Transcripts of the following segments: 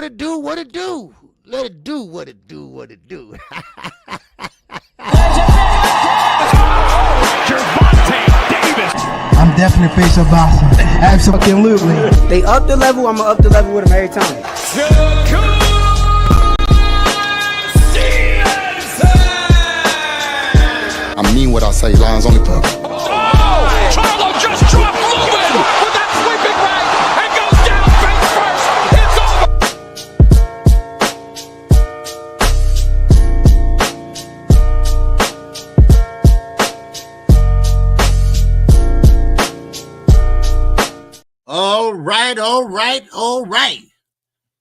what it do, what it do. Let it do what it do, what it do. I'm definitely face of boxing. Absolutely. They up the level, I'm gonna up the level with them every time. I mean what I say, lines on the cover. Oh! Charlo just dropped Lewin with that sweeping right and goes down face first. It's over. All right.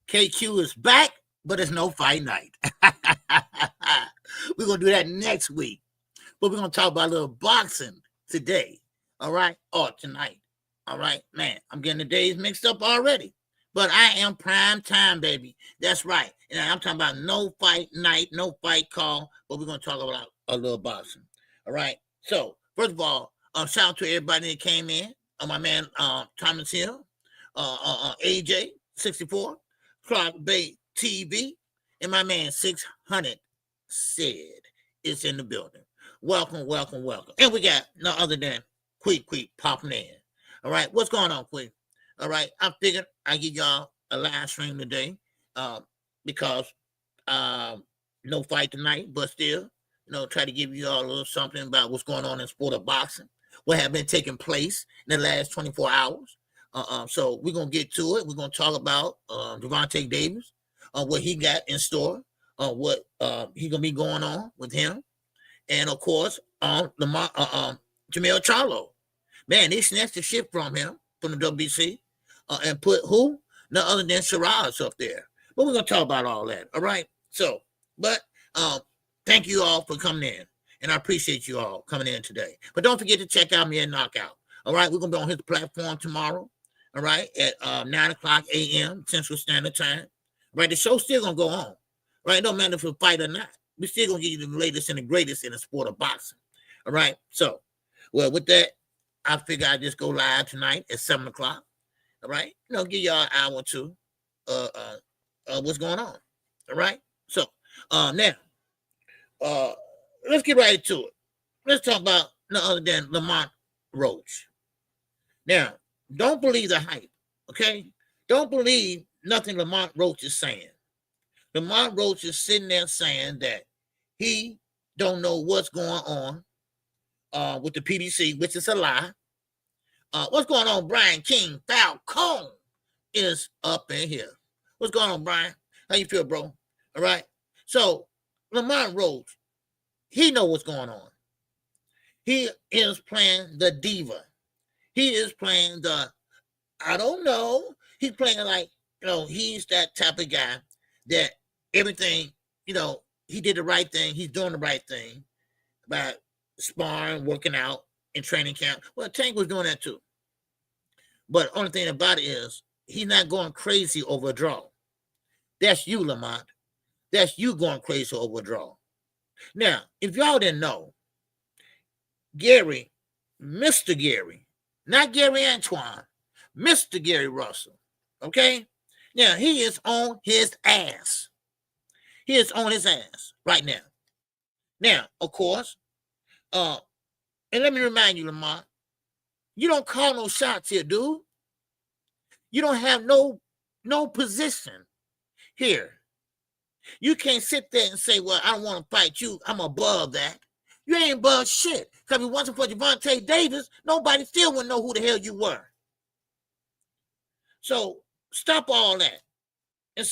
KQ is back, but it's no fight night. We're going to do that next week. But we're going to talk about a little boxing today. All right? Or tonight. All right? Man, I'm getting the days mixed up already. But I am prime time, baby. That's right. And I'm talking about no fight night, no fight call. But we're going to talk about a little boxing. All right? So, first of all, shout out to everybody that came in. My man Thomas Hill, AJ 64, Clark Bay TV, and my man 600 said it's in the building. Welcome. And we got no other than Quick popping in. All right, what's going on, Quick? All right, I figured I'd give y'all a live stream today because no fight tonight, but still, try to give you all a little something about what's going on in sport of boxing, what have been taking place in the last 24 hours. So we're going to get to it. We're going to talk about Gervonta Davis, what he got in store, what he going to be going on with him. And, of course, Lamont, Jamel Charlo. Man, they snatched the shit from him, from the WBC, and put who? None other than Sheeraz up there. But we're going to talk about all that, all right? So, but thank you all for coming in. And I appreciate you all coming in today. But don't forget to check out me at Knockout. All right, we're going to be on his platform tomorrow, all right, at 9 o'clock a.m. Central Standard Time. Right, the show's still going to go on. Right, no matter if it's a fight or not. We're still going to give you the latest and the greatest in the sport of boxing. All right, so, well, with that, I figure I'd just go live tonight at 7 o'clock. All right, give y'all an hour or two what's going on. All right, so, now, let's get right to it. Let's talk about none other than Lamont Roach. Now, don't believe the hype, okay? Don't believe nothing Lamont Roach is saying. Lamont Roach is sitting there saying that he don't know what's going on with the PBC, which is a lie. What's going on, Brian King Falcone is up in here. What's going on, Brian? How you feel, bro? All right. So, Lamont Roach, he know what's going on. He is playing the diva. He is playing the, I don't know. He's playing like, he's that type of guy that everything, he did the right thing. He's doing the right thing by sparring, working out, in training camp. Well, Tank was doing that too. But only thing about it is he's not going crazy over a draw. That's you, Lamont. That's you going crazy over a draw. Now, if y'all didn't know, Gary, Mr. Gary, not Gary Antoine, Mr. Gary Russell, okay? Now, he is on his ass. He is on his ass right now. Now, of course, and let me remind you, Lamont, you don't call no shots here, dude. You don't have no position here. You can't sit there and say, well, I don't want to fight you. I'm above that. You ain't above shit. Because if it wasn't for Gervonta Davis, nobody still wouldn't know who the hell you were. So stop all that. And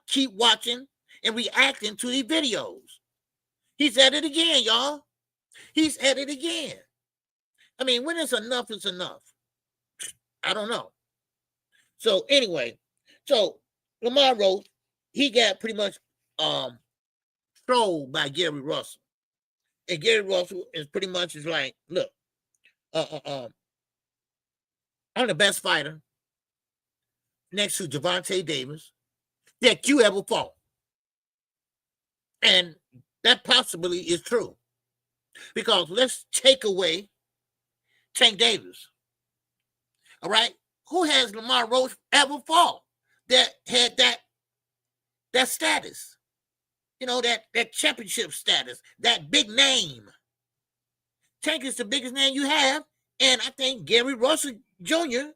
keep watching and reacting to these videos. He's at it again, y'all. He's at it again. I mean, when it's enough, it's enough. I don't know. So anyway, Lamont Roach, he got pretty much trolled by Gary Russell. And Gary Russell is pretty much like, look, I'm the best fighter next to Gervonta Davis that you ever fought. And that possibly is true. Because let's take away Tank Davis. All right? Who has Lamont Roach ever fought that had that that status, that championship status, that big name. Tank is the biggest name you have, and I think Gary Russell Jr.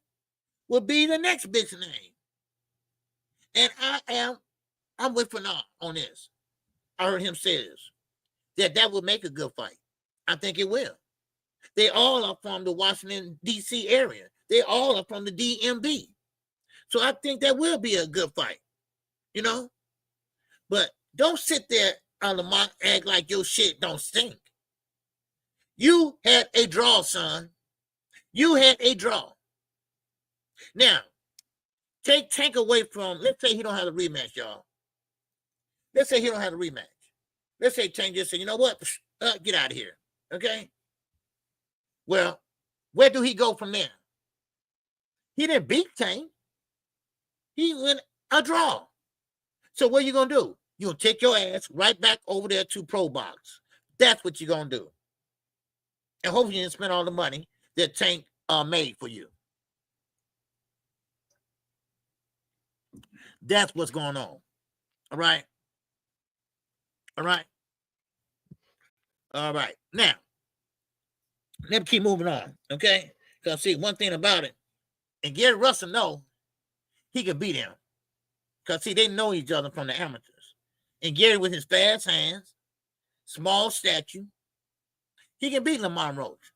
will be the next big name. And I'm with Fernand on this. I heard him say this, that will make a good fight. I think it will. They all are from the Washington, D.C. area. They all are from the DMV. So I think that will be a good fight, But don't sit there, Lamont, act like your shit don't stink. You had a draw, son. You had a draw. Now, take Tank away from, let's say he don't have a rematch, y'all. Let's say he don't have a rematch. Let's say Tank just said, you know what? Get out of here, okay? Well, where do he go from there? He didn't beat Tank. He went a draw. So what are you going to do? You're going to take your ass right back over there to Pro Box. That's what you're going to do. And hopefully you didn't spend all the money that Tank made for you. That's what's going on. All right? All right? All right. Now, let me keep moving on, okay? Because, see, one thing about it, and Gary Russell know he could beat him. Because, see, they know each other from the amateurs. And Gary, with his fast hands, small stature, he can beat Lamont Roach.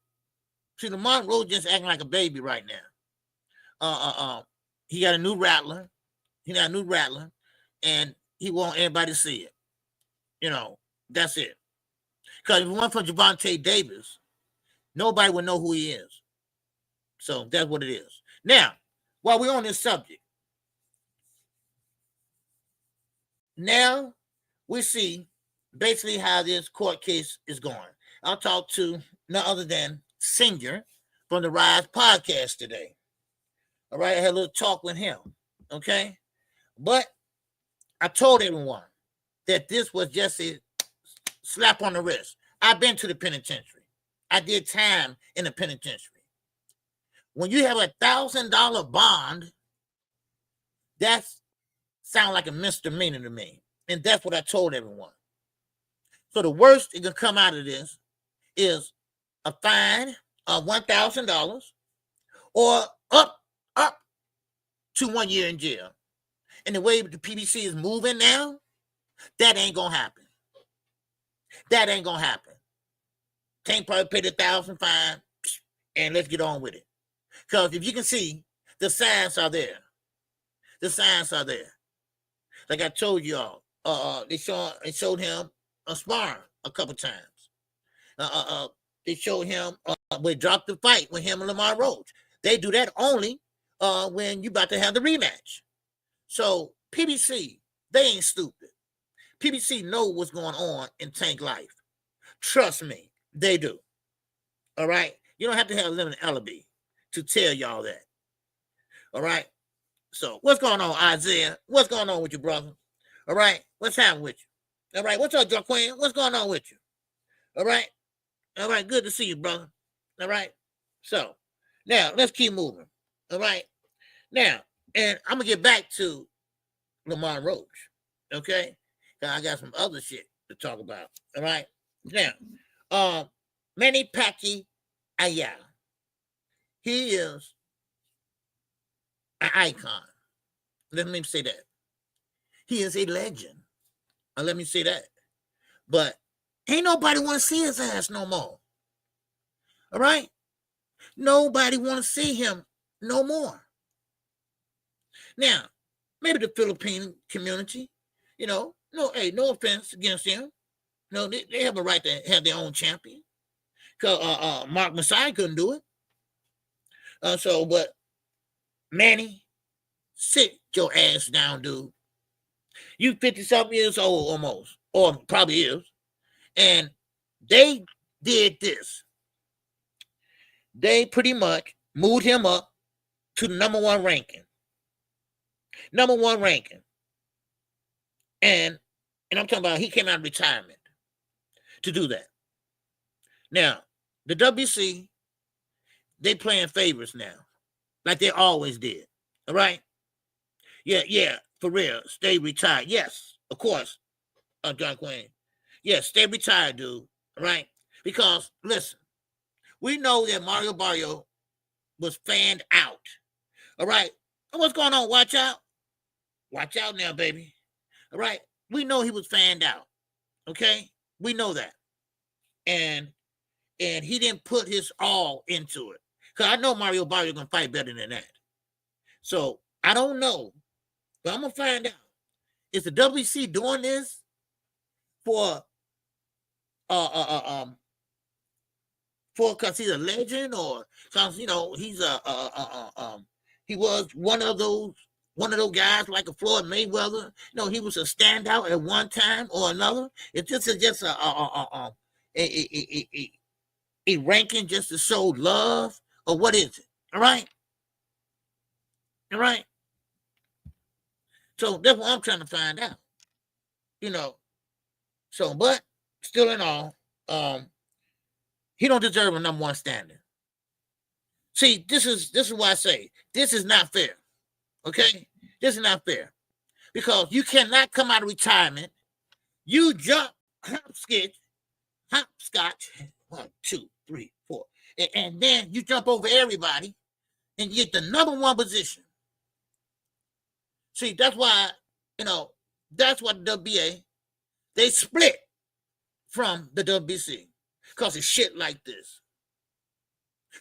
See, Lamont Roach just acting like a baby right now. He got a new rattler. And he want everybody to see it. That's it. Because if it weren't for Gervonta Davis, nobody would know who he is. So that's what it is. Now, while we're on this subject, now we see basically how this court case is going. I'll talk to none other than Senior from the Rise podcast today. All right, I had a little talk with him, okay? But I told everyone that this was just a slap on the wrist. I've been to the penitentiary. I did time in the penitentiary. When you have $1,000 bond, that sounds like a misdemeanor to me. And that's what I told everyone. So the worst that can come out of this is a fine of $1,000 or up to 1 year in jail. And the way the PBC is moving now, that ain't gonna happen. That ain't gonna happen. Tank probably paid $1,000 fine, and let's get on with it. Because if you can see, the signs are there. The signs are there. Like I told y'all, they showed him sparring a couple times. They showed him we dropped the fight with him and Lamont Roach. They do that only when you about to have the rematch. So PBC, they ain't stupid. PBC know what's going on in Tank life. Trust me, they do. All right? You don't have to have a limited alibi to tell y'all that. All right? So what's going on, Isaiah? What's going on with you, brother? All right? What's happening with you? All right? What's up, Jaquan? What's going on with you? All right? All right, good to see you, brother. All right? So, now, let's keep moving. All right? Now, and I'm going to get back to Lamont Roach, okay? I got some other shit to talk about, all right? Now, Manny Pacquiao, he is an icon. Let me say that. He is a legend. Let me say that. But ain't nobody want to see his ass no more. All right? Nobody want to see him no more. Now, maybe the Philippine community, no offense against them. They have a right to have their own champion. Because Mark Masai couldn't do it. But Manny, sit your ass down, dude. You 50-something years old almost, or probably is. And they did this. They pretty much moved him up to the number one ranking. Number one ranking. And I'm talking about he came out of retirement to do that. Now, the WC, they playing favorites now, like they always did. All right? Yeah, for real. Stay retired. Yes. of course, John Quinn. Yeah, stay retired, dude. Right? Because listen, we know that Mario Barrio was fanned out. All right. And what's going on? Watch out. Watch out now, baby. All right. We know he was fanned out. Okay? We know that. And he didn't put his all into it. Because I know Mario Barrio gonna fight better than that. So I don't know. But I'm gonna find out. Is the WC doing this for because he's a legend, or because he's he was one of those guys like a Floyd Mayweather. He was a standout at one time or another. If this is just a ranking just to show love, or what is it? All right. So that's what I'm trying to find out. So, but still in all, he don't deserve a number one standing. See, this is why I say this is not fair. Okay? This is not fair. Because you cannot come out of retirement, you jump hopscotch, 1, 2, 3, 4, and then you jump over everybody and you get the number one position. See, that's why, that's why the WBA, they split from the WBC because of shit like this.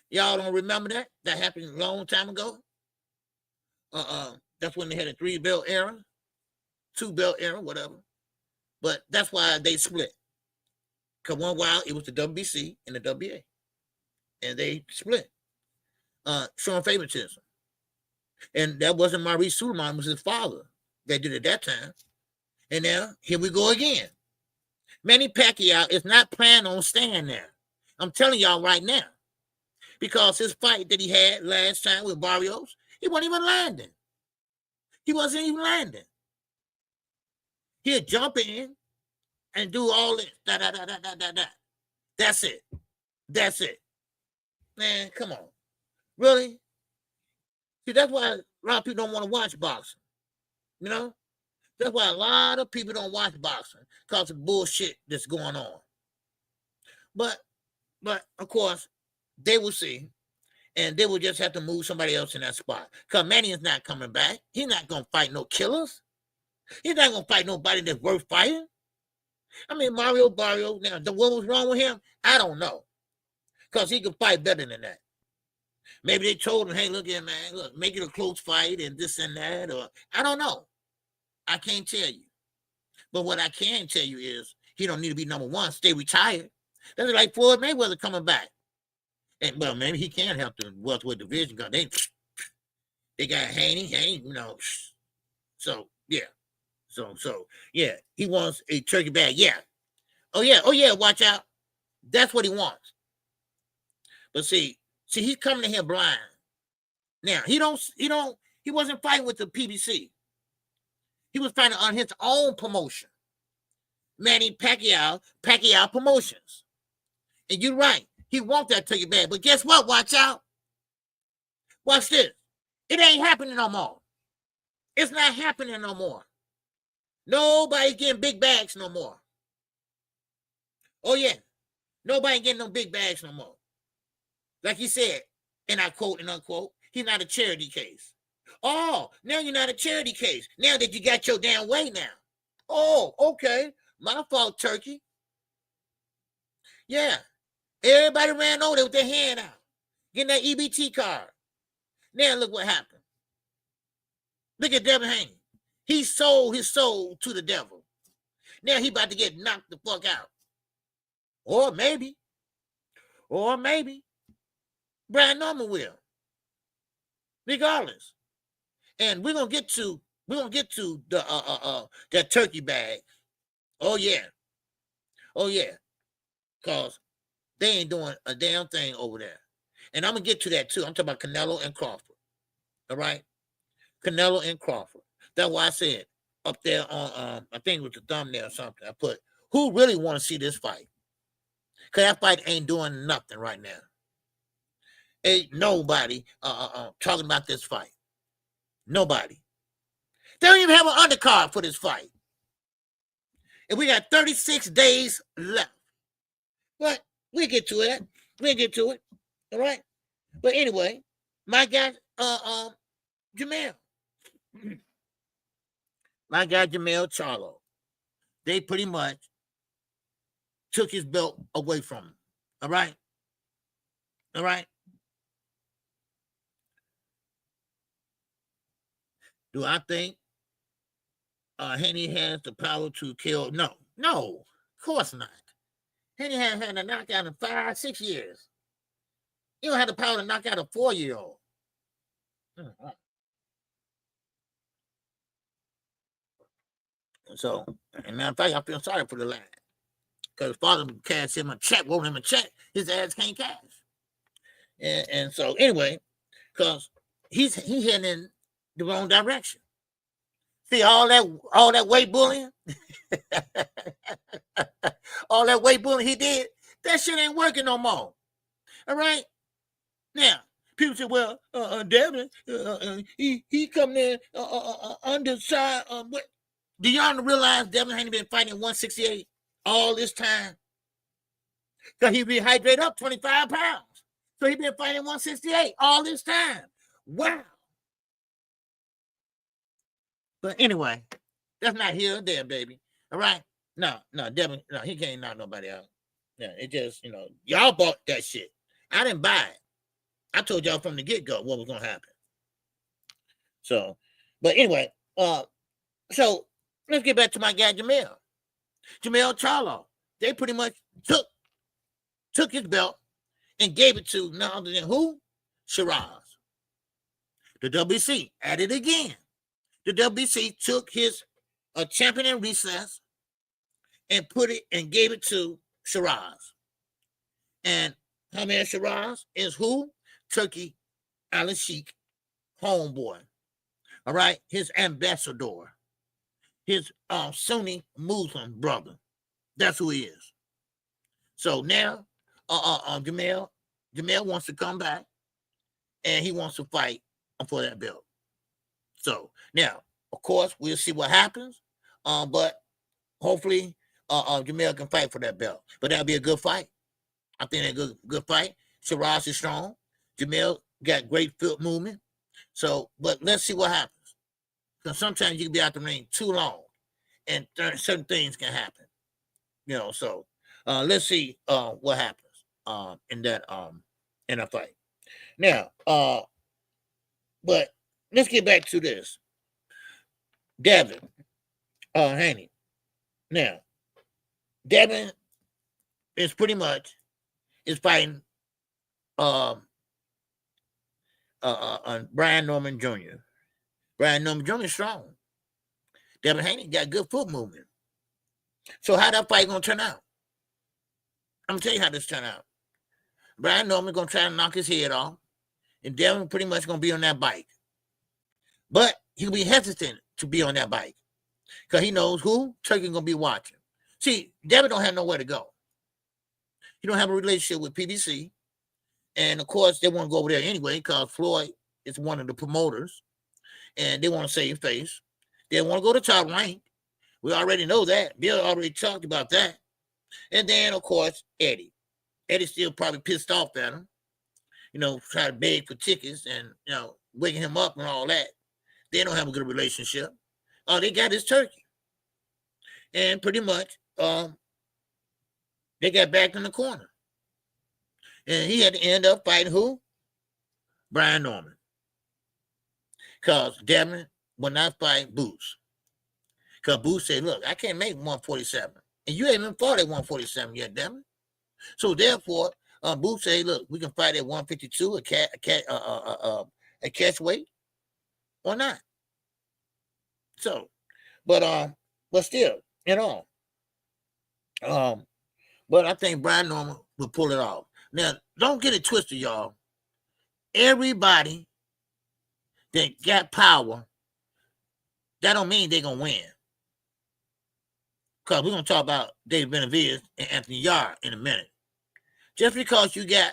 Y'all don't remember that? That happened a long time ago. That's when they had a 3-belt era, 2-belt era, whatever. But that's why they split. Because one while it was the WBC and the WBA. And they split. Showing favoritism. And that wasn't Maurice Suleiman, it was his father that did it at that time. And now, here we go again. Manny Pacquiao is not planning on staying there. I'm telling y'all right now. Because his fight that he had last time with Barrios, he wasn't even landing. He wasn't even landing. He'd jump in and do all this. That's it. That's it. Man, come on. Really? See, that's why a lot of people don't want to watch boxing. That's why a lot of people don't watch boxing, because of bullshit that's going on. But of course, they will see, and they will just have to move somebody else in that spot. Because Manny is not coming back. He's not going to fight no killers. He's not going to fight nobody that's worth fighting. I mean, Mario Barrio, now, what was wrong with him? I don't know. Because he can fight better than that. Maybe they told him, hey, look here, man, look, make it a close fight and this and that, or I don't know. I can't tell you. But what I can tell you is he don't need to be number one, stay retired. That's like Floyd Mayweather coming back. And well, maybe he can help the welterweight division because they got Haney, So yeah. So yeah, he wants a turkey bag. Yeah. Oh yeah, watch out. That's what he wants. But see, he's coming in here blind. Now, he wasn't fighting with the PBC. He was fighting on his own promotion. Manny Pacquiao Promotions. And you're right. He wants that turkey bag. But guess what? Watch out. Watch this. It ain't happening no more. It's not happening no more. Nobody getting big bags no more. Oh, yeah. Nobody getting no big bags no more. Like he said, and I quote and unquote, he's not a charity case. Oh, now you're not a charity case. Now that you got your damn way now. Oh, okay. My fault, turkey. Yeah. Everybody ran over there with their hand out, getting that EBT card. Now look what happened. Look at Devin Haney. He sold his soul to the devil. Now he about to get knocked the fuck out. Or maybe Brian Norman will. Regardless. And we're gonna get to the that turkey bag. Oh yeah. Cause they ain't doing a damn thing over there. And I'm gonna get to that too. I'm talking about Canelo and Crawford. All right. Canelo and Crawford. That's why I said up there on I think it was the thumbnail or something. I put who really want to see this fight? Cause that fight ain't doing nothing right now. Ain't nobody talking about this fight. Nobody. They don't even have an undercard for this fight. And we got 36 days left. But we'll get to it. We'll get to it. All right. But anyway, my guy, Jamel. My guy, Jamel Charlo. They pretty much took his belt away from him. All right. All right. Do I think Haney has the power to kill? No, of course not. Haney hasn't had a knockout in 5-6 years. You don't have the power to knock out a 4-year-old. So, and matter of fact, I feel sorry for the lad. Because his father cashed him a check, wrote him a check, his ass can't cash. And so, anyway, because he's heading in the wrong direction. See all that weight bullying? All that weight bullying he did, that shit ain't working no more. All right? Now, people say, well, Devin, he coming in underside. What? Do y'all realize Devin ain't been fighting 168 all this time? Because he rehydrated up 25 pounds. So he been fighting 168 all this time. Wow. But anyway, that's not here or there, baby. All right? No, Devin, no, he can't knock nobody out. Yeah, it just, y'all bought that shit. I didn't buy it. I told y'all from the get-go what was going to happen. So, but anyway, so let's get back to my guy, Jamel Charlo. They pretty much took his belt and gave it to none other than who? Sheeraz. The WC at it again. The WC took his champion in recess and put it and gave it to Sheeraz. And Hamid Sheeraz is who? Turkey Al-Sheikh homeboy. All right? His ambassador. His Sunni Muslim brother. That's who he is. So now, Jamel wants to come back and he wants to fight for that belt. So now, of course, we'll see what happens. But hopefully, Jamel can fight for that belt. But that'll be a good fight. I think that's a good fight. Sheeraz is strong. Jamel got great foot movement. So, but let's see what happens. Because sometimes you can be out the ring too long, and certain things can happen. So let's see what happens in a fight. Now, but let's get back to this. Devin Haney. Now, Devin is pretty much fighting on Brian Norman Jr. Brian Norman Jr. is strong. Devin Haney got good foot movement. So how that fight gonna turn out? I'm gonna tell you how this turn out. Brian Norman gonna try to knock his head off, and Devin pretty much gonna be on that bike. But he'll be hesitant to be on that bike because he knows who Turkey gonna be watching. See, Devin don't have nowhere to go. He don't have a relationship with PBC, and of course they want to go over there anyway because Floyd is one of the promoters, and they want to save face. They want to go to top rank. We already know that. Bill already talked about that. And then, of course, Eddie. Eddie's still probably pissed off at him. Try to beg for tickets and, waking him up and all that. They don't have a good relationship. They got his Turkey. And pretty much, they got back in the corner. And he had to end up fighting who? Brian Norman. Because Devin would not fight Boots. Because Boots said, look, I can't make 147. And you ain't even fought at 147 yet, Devin. So therefore, Boots said, look, we can fight at 152, a catch weight, or not. So, but still, but I think Brian Norman will pull it off. Now, don't get it twisted, y'all. Everybody that got power, that don't mean they're going to win. Because we're going to talk about David Benavidez and Anthony Yarde in a minute. Just because you got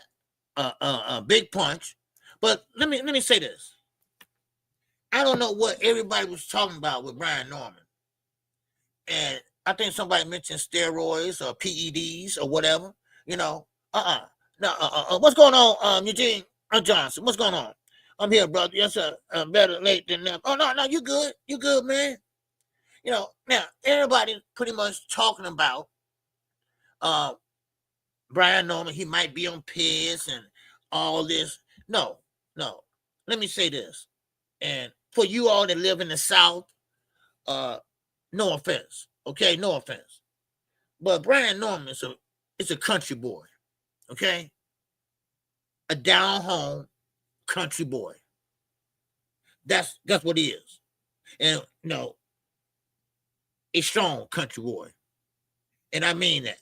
a big punch. But let me say this. I don't know what everybody was talking about with Brian Norman. And I think somebody mentioned steroids or PEDs or whatever. You know, no, what's going on, Eugene Johnson? What's going on? I'm here, brother. Yes, sir. Better late than never. Oh no, you good? You good, man? You know, now everybody pretty much talking about Brian Norman. He might be on piss and all this. No. Let me say this, and for you all that live in the South, no offense, okay, no offense, but Brian Norman is a country boy, okay, a down home country boy. That's what he is, and a strong country boy, and I mean that.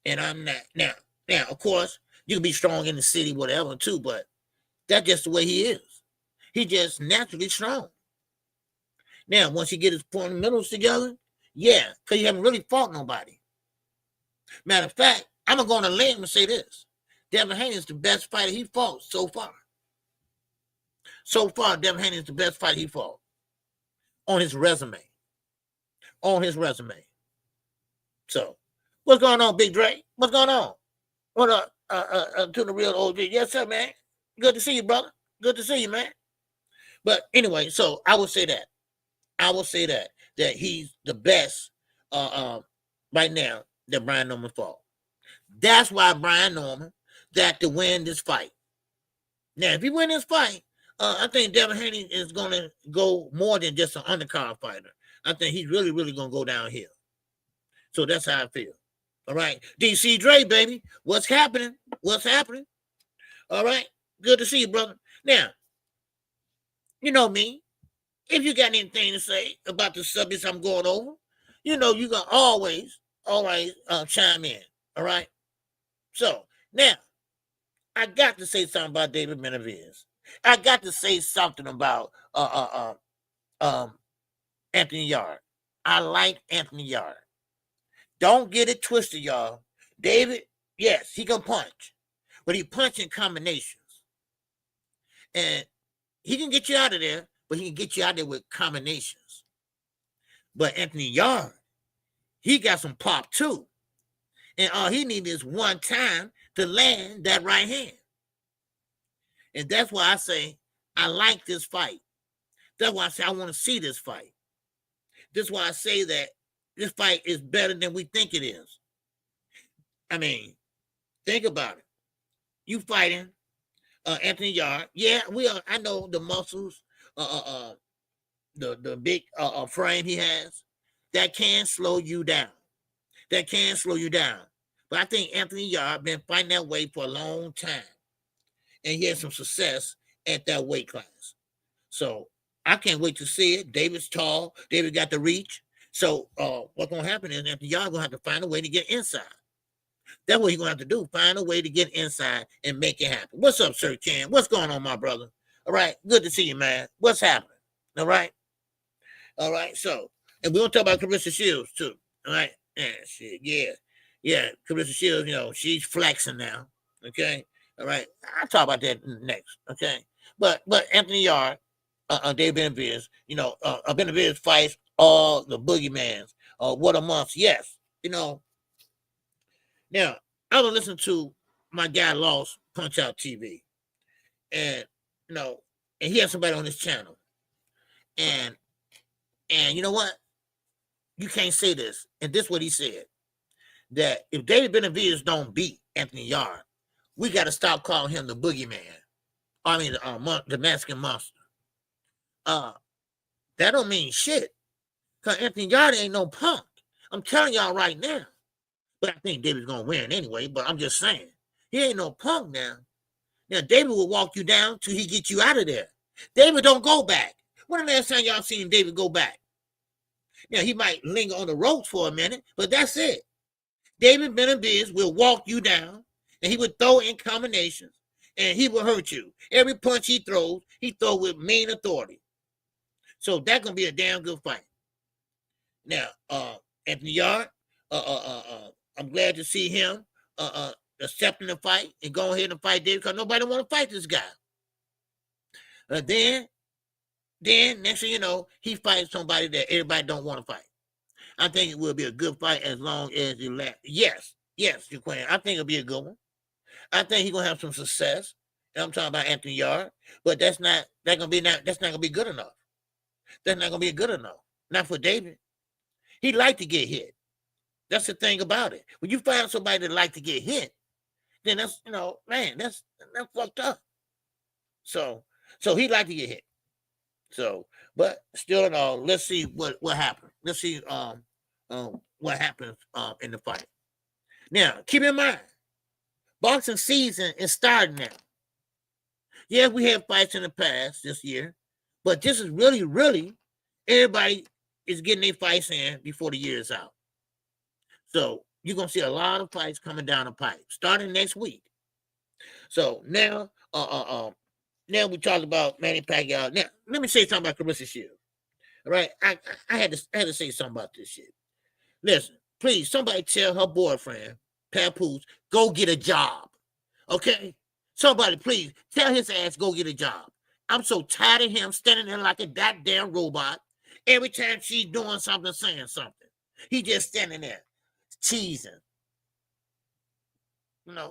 And I'm not now. Of course, you can be strong in the city, whatever, too, but that's just the way he is. He just naturally strong. Now, once he get his fundamentals together, yeah, because he haven't really fought nobody. Matter of fact, I'm gonna go on a limb and say this: Devin Haney is the best fighter he fought so far. So far, Devin Haney is the best fighter he fought on his resume. So, what's going on, Big Dre? What's going on? What up, to the real OG? Yes, sir, man. Good to see you, brother. Good to see you, man. But anyway, so I would say that he's the best right now that Brian Norman fought. That's why Brian Norman got to win this fight. Now, if he win this fight, I think Devin Haney is going to go more than just an undercard fighter. I think he's really, really going to go downhill. So that's how I feel. All right. DC Dre, baby. What's happening? All right. Good to see you, brother. Now, you know me. If you got anything to say about the subjects I'm going over, you know you're going to always chime in. All right. So, now, I got to say something about David Benavidez. I got to say something about Anthony Yarde. I like Anthony Yarde. Don't get it twisted, y'all. David, yes, he can punch, but he punch in combinations. And he can get you out of there, but he can get you out there with combinations. But Anthony Yarde, he got some pop too. And all he needs is one time to land that right hand. And that's why I say I like this fight. That's why I say I want to see this fight. That's why I say that this fight is better than we think it is. I mean, think about it. You fighting Anthony Yarde. Yeah, we are. I know the muscles, the big frame he has, that can slow you down. But I think Anthony Yarde been fighting that way for a long time. And he had some success at that weight class. So I can't wait to see it. David's tall. David got the reach. So what's going to happen is Anthony Yarde going to have to find a way to get inside. That's what he's going to have to do. Find a way to get inside and make it happen. What's up, Sir Ken? What's going on, my brother? All right. Good to see you, man. What's happening? All right. So, and we're going to talk about Claressa Shields, too. All right. Yeah. Claressa Shields, she's flexing now. Okay. All right. I'll talk about that next. Okay. But Anthony Yarde, David Benavidez, Benavidez fights all the boogeymans. What a month. Yes. Now, I was listening to my guy Lost Punch Out TV. And, and he had somebody on his channel. And you know what? You can't say this. And this is what he said. That if David Benavidez don't beat Anthony Yarde, we got to stop calling him the boogeyman. I mean, the Mexican monster. That don't mean shit. Because Anthony Yarde ain't no punk. I'm telling y'all right now. But I think David's going to win anyway. But I'm just saying. He ain't no punk now. Now, David will walk you down till he get you out of there. David don't go back. When the last time y'all seen David go back? Now, he might linger on the ropes for a minute, but that's it. David Benavidez will walk you down, and he would throw in combinations, and he will hurt you. Every punch he throws, he throws with mean authority. So that's going to be a damn good fight. Now, Anthony Yarde, I'm glad to see him accepting the fight and go ahead and fight David because nobody want to fight this guy. Then next thing you know, he fights somebody that everybody don't want to fight. I think it will be a good fight as long as you last. Yes, Jaquan. I think it'll be a good one. I think he's gonna have some success. And I'm talking about Anthony Yard, but that's not gonna be good enough. That's not gonna be good enough. Not for David. He like to get hit. That's the thing about it. When you find somebody that like to get hit, then that's that's fucked up. So he like to get hit. So, but still in all, let's see what happens. Let's see what happens in the fight. Now, keep in mind, boxing season is starting now. Yeah, we had fights in the past this year, but this is really everybody is getting their fights in before the year is out. So you're gonna see a lot of fights coming down the pipe starting next week. So now, now we talked about Manny Pacquiao. Now let me say something about Claressa Shields. All right, I had to say something about this shit. Listen, please, somebody tell her boyfriend, Papoose, go get a job. Okay? Somebody, please, tell his ass go get a job. I'm so tired of him standing there like a goddamn robot. Every time she's doing something, saying something. He just standing there, cheesing.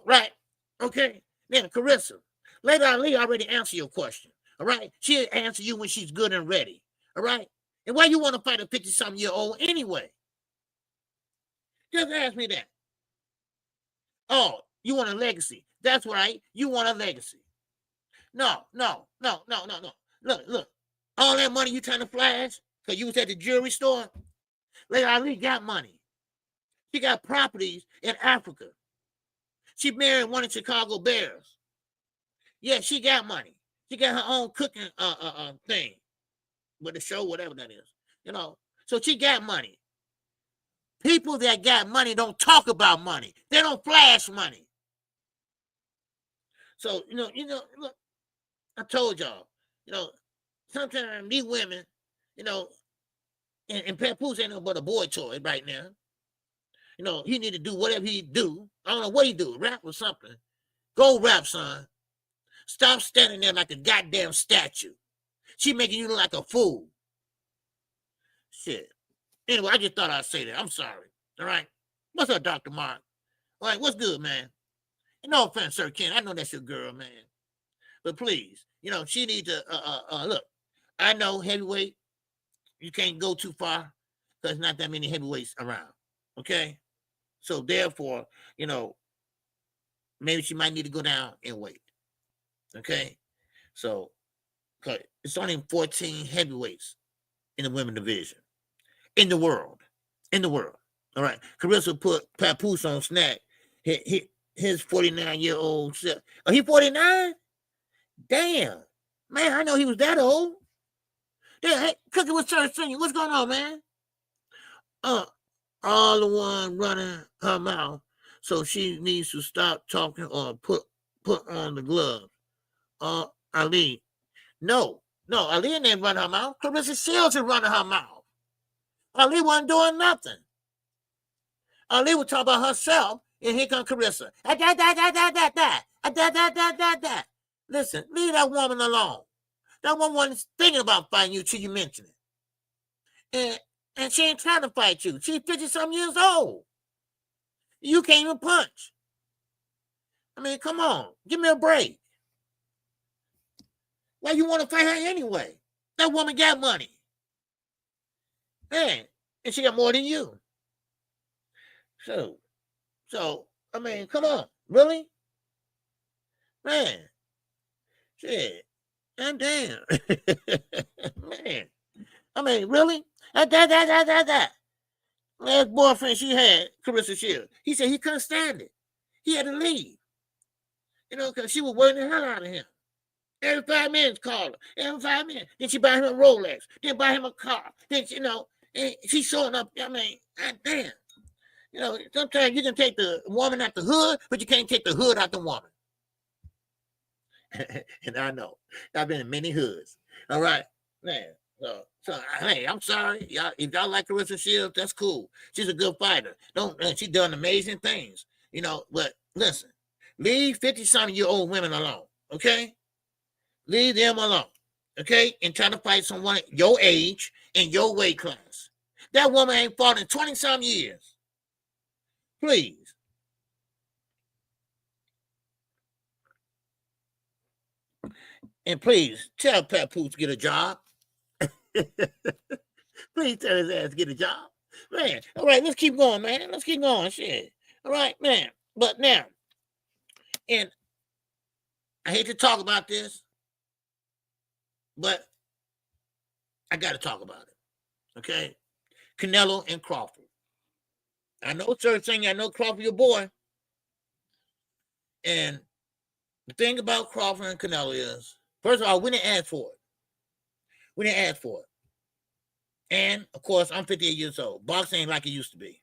Right? Okay? Now, Claressa, Lady Ali already answered your question. All right? She'll answer you when she's good and ready. All right? And why you want to fight a 50-something-year-old anyway? Just ask me that. Oh, you want a legacy. That's right. You want a legacy. No. Look. All that money you trying to flash because you was at the jewelry store? Lady Ali got money. She got properties in Africa. She married one of Chicago Bears. Yeah, she got money. She got her own cooking thing with the show, whatever that is. So she got money. People that got money don't talk about money. They don't flash money. So, look, I told y'all, sometimes these women, and Papoose ain't no but a boy toy right now. He need to do whatever he do. I don't know what he do, rap or something. Go rap, son. Stop standing there like a goddamn statue. She making you look like a fool. Shit. Anyway, I just thought I'd say that. I'm sorry. All right. What's up, Dr. Mark? All right, what's good, man? No offense, Sir Ken. I know that's your girl, man. But please, she needs to look. I know heavyweight, you can't go too far because there's not that many heavyweights around. Okay? So therefore, maybe she might need to go down in weight. Okay? So, cause it's only 14 heavyweights in the women's division. In the world. All right. Claressa put Papoose on snack. His 49-year-old self. Oh, he 49? Damn. Man, I know he was that old. Yeah, hey, Cookie with Church Singing. What's going on, man? All the one running her mouth, so she needs to stop talking or put on the gloves. Ali. No, Ali didn't run her mouth. Claressa Shields is running her mouth. Ali wasn't doing nothing. Ali was talking about herself, and here comes Claressa. Listen, leave that woman alone. That woman wasn't thinking about fighting you till you mention it. And she ain't trying to fight you. She's 50-some years old. You can't even punch. I mean, come on. Give me a break. Why you want to fight her anyway? That woman got money. Man, and she got more than you. So, I mean, come on. Really? Man. Shit. God damn. Man. I mean, really? That. Last boyfriend she had, Claressa Shields, he said he couldn't stand it. He had to leave. Because she was working the hell out of him. Every 5 minutes, call her. Every 5 minutes. Then she buy him a Rolex. Then buy him a car. Then, and she's showing up. I mean, God damn. Sometimes you can take the woman out the hood, but you can't take the hood out the woman. And I know. I've been in many hoods. All right. Man. So hey, I'm sorry. Y'all, if y'all like Claressa Shields, that's cool. She's a good fighter. She's done amazing things. But listen, leave 50-something-year-old women alone. Okay? Leave them alone. Okay? And try to fight someone your age and your weight class. That woman ain't fought in 20-some years. Please. And please tell Papoose to get a job. Please tell his ass to get a job. Man, all right, let's keep going, man. Let's keep going. Shit. All right, man. But now, and I hate to talk about this, but I got to talk about it. Okay? Canelo and Crawford. I know certain thing. I know Crawford, your boy. And the thing about Crawford and Canelo is, first of all, we didn't ask for it. We didn't ask for it. And, of course, I'm 58 years old. Boxing ain't like it used to be.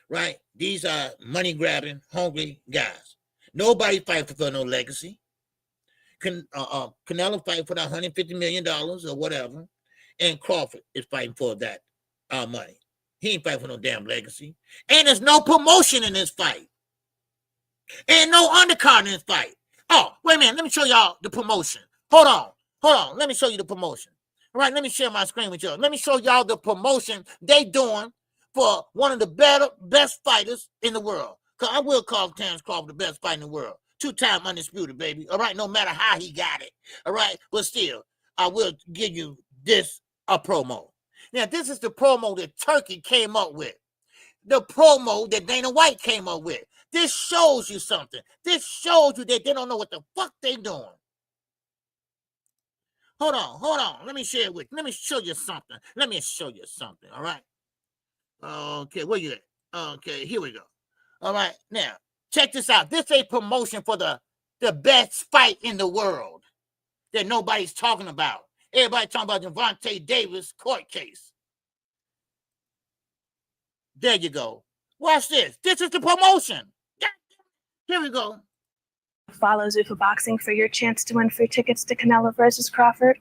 Right? These are money-grabbing, hungry guys. Nobody fighting for no legacy. Canelo fighting for that $150 million or whatever. And Crawford is fighting for that money. He ain't fighting for no damn legacy. And there's no promotion in this fight. And no undercard in this fight. Oh, wait a minute. Let me show y'all the promotion. Hold on. Let me show you the promotion. All right, let me share my screen with y'all. Let me show y'all the promotion they doing for one of the best fighters in the world. Because I will call Terrence Crawford the best fighter in the world. 2-time undisputed, baby. All right, no matter how he got it. All right, but still, I will give you this a promo. Now, this is the promo that Turkey came up with. The promo that Dana White came up with. This shows you something. This shows you that they don't know what the fuck they doing. Hold on. Let me share it with you. Let me show you something. All right? Okay, where you at? Okay, here we go. All right, now, check this out. This is a promotion for the best fight in the world that nobody's talking about. Everybody talking about Gervonta Davis court case. There you go. Watch this. This is the promotion. Here we go. Follow Zuffa Boxing for your chance to win free tickets to Canelo versus Crawford.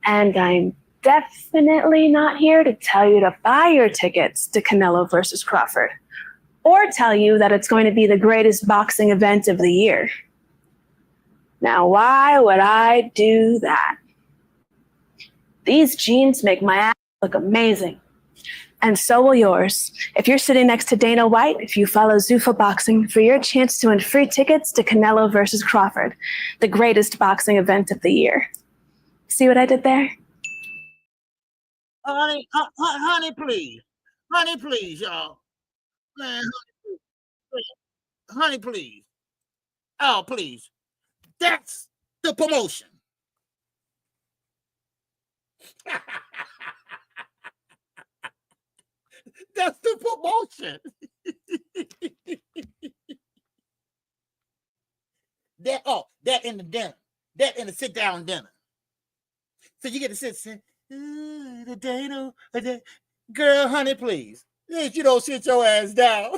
And I'm definitely not here to tell you to buy your tickets to Canelo versus Crawford or tell you that it's going to be the greatest boxing event of the year. Now, why would I do that? These jeans make my ass look amazing. And so will yours. If you're sitting next to Dana White, if you follow Zuffa Boxing for your chance to win free tickets to Canelo versus Crawford, the greatest boxing event of the year. See what I did there? Honey, please. Honey, please, y'all. Man, honey, please. Oh, please. That's the promotion. That's the promotion. That in the dinner. That in the sit-down dinner. So you get to sit, the Dana, girl, honey, please. If you don't sit your ass down.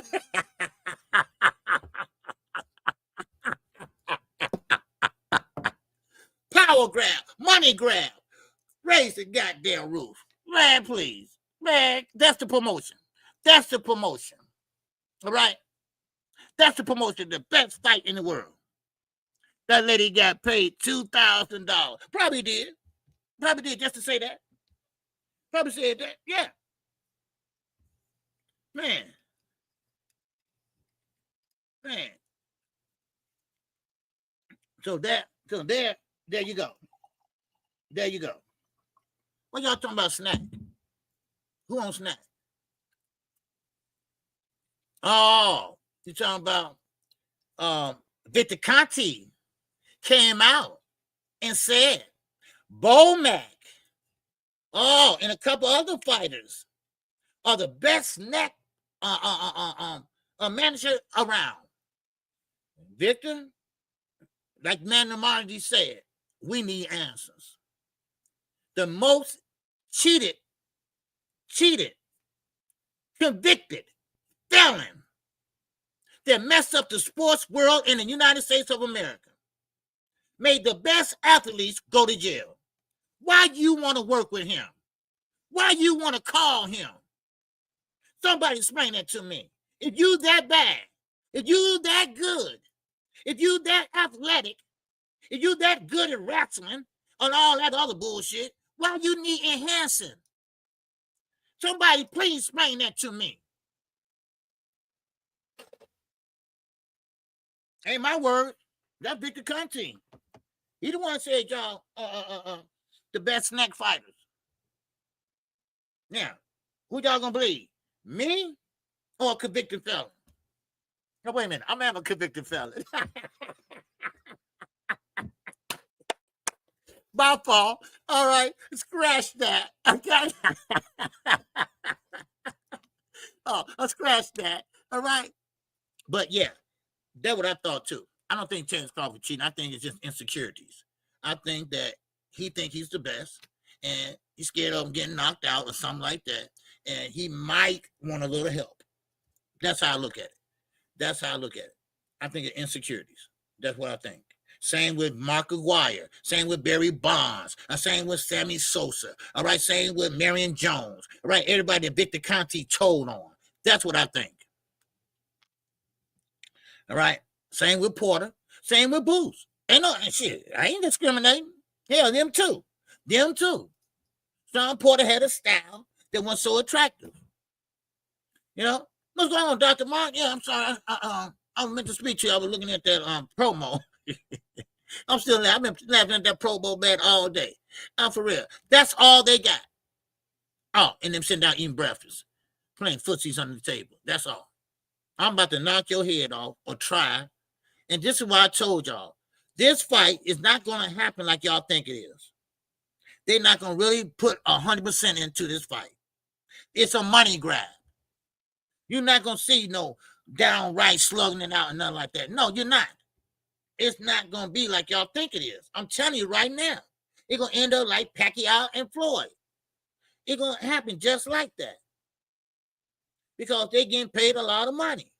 Power grab, money grab. Raise the goddamn roof. Man, please. Man, that's the promotion. That's the promotion. All right? That's the promotion, the best fight in the world. That lady got paid $2,000. Probably did just to say that. Probably said that. Yeah. Man. So there you go. There you go. What y'all talking about snack? Who on snack? Oh, you talking about Victor Conti came out and said Bomac, and a couple other fighters are the best neck manager around. Victor, like Manny said, we need answers. The most cheated, convicted felon that messed up the sports world in the United States of America, made the best athletes go to jail. Why you want to work with him? Why you want to call him? Somebody explain that to me. If you that bad, if you that good, if you that athletic, if you that good at wrestling and all that other bullshit, why you need enhancing? Somebody please explain that to me. Ain't my word. That's Victor Conti. He the one that said y'all the best snack fighters. Now, who y'all gonna believe? Me or a convicted felon? Now, wait a minute. I'm a convicted felon. My fault. All right. Scratch that. Okay. Oh, I'll scratch that. All right. But yeah, that's what I thought too. I don't think Terence Crawford cheating. I think it's just insecurities. I think that he thinks he's the best and he's scared of him getting knocked out or something like that. And he might want a little help. That's how I look at it. That's how I look at it. I think it's insecurities. That's what I think. Same with Mark Aguirre. Same with Barry Bonds. Same with Sammy Sosa. All right. Same with Marion Jones. All right. Everybody that Victor Conti told on. That's what I think. All right. Same with Porter. Same with Booth. Ain't no shit. I ain't discriminating. Hell, them too. Them too. Sean Porter had a style that wasn't so attractive. You know? What's going on, Dr. Mark? Yeah, I'm sorry. I meant to speak to you. I was looking at that promo. I'm still there. I've been laughing at that promo bad all day. For real. That's all they got. Oh, and them sitting down eating breakfast. Playing footsies on the table. That's all. I'm about to knock your head off or try. And this is why I told y'all. This fight is not going to happen like y'all think it is. They're not going to really put 100% into this fight. It's a money grab. You're not going to see no downright slugging it out and nothing like that. No, you're not. It's not going to be like y'all think it is. I'm telling you right now. It's going to end up like Pacquiao and Floyd. It's going to happen just like that. Because they're getting paid a lot of money.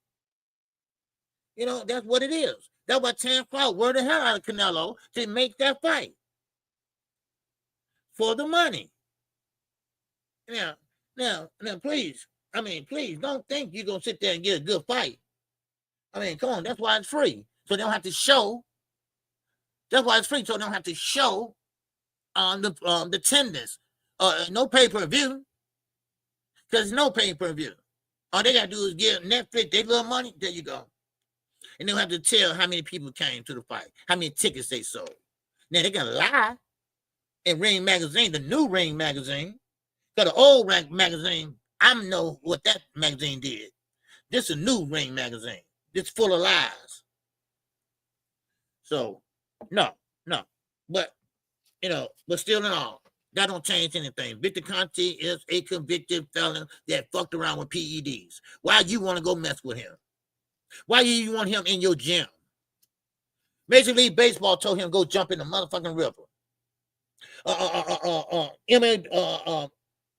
You know, that's what it is. That's why Terence Crawford worked the hell out of Canelo to make that fight. For the money. Now, please. I mean, please don't think you're going to sit there and get a good fight. I mean, come on. That's why it's free. So they don't have to show. That's why it's free. So they don't have to show the tenders. No pay-per-view. Because no pay-per-view. All they got to do is give Netflix their little money. There you go. And they don't have to tell how many people came to the fight, how many tickets they sold. Now, they got to lie in Ring Magazine, the new Ring Magazine. Because the old Ring Magazine, I know what that magazine did. This is a new Ring Magazine. It's full of lies. So, no. But, but still in all, that don't change anything. Victor Conti is a convicted felon that fucked around with PEDs. Why you want to go mess with him? Why you want him in your gym? Major League Baseball told him to go jump in the motherfucking river.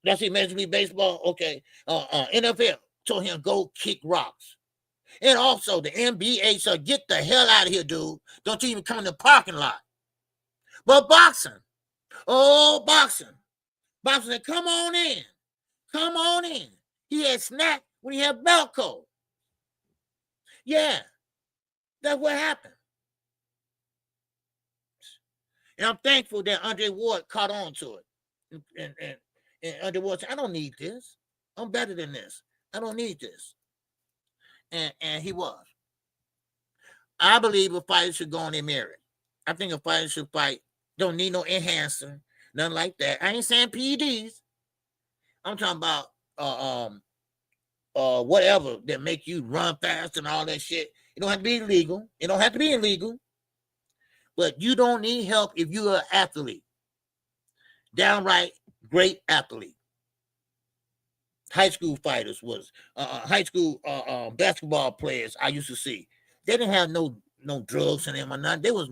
That's it, Major League Baseball. Okay. NFL told him go kick rocks. And also the NBA said, get the hell out of here, dude. Don't you even come in the parking lot. But boxing. Boxing said, come on in. Come on in. He had snack when he had Belco. Yeah, that's what happened. And I'm thankful that Andre Ward caught on to it. And Andre Ward said, I don't need this. I'm better than this. I don't need this. And he was. I believe a fighter should go on their merit. I think a fighter should fight. Don't need no enhancer, nothing like that. I ain't saying PEDs. I'm talking about whatever that make you run fast and all that shit. It don't have to be illegal. It don't have to be illegal. But you don't need help if you're an athlete. Downright great athlete. High school fighters was high school basketball players I used to see. They didn't have no drugs in them or nothing. They was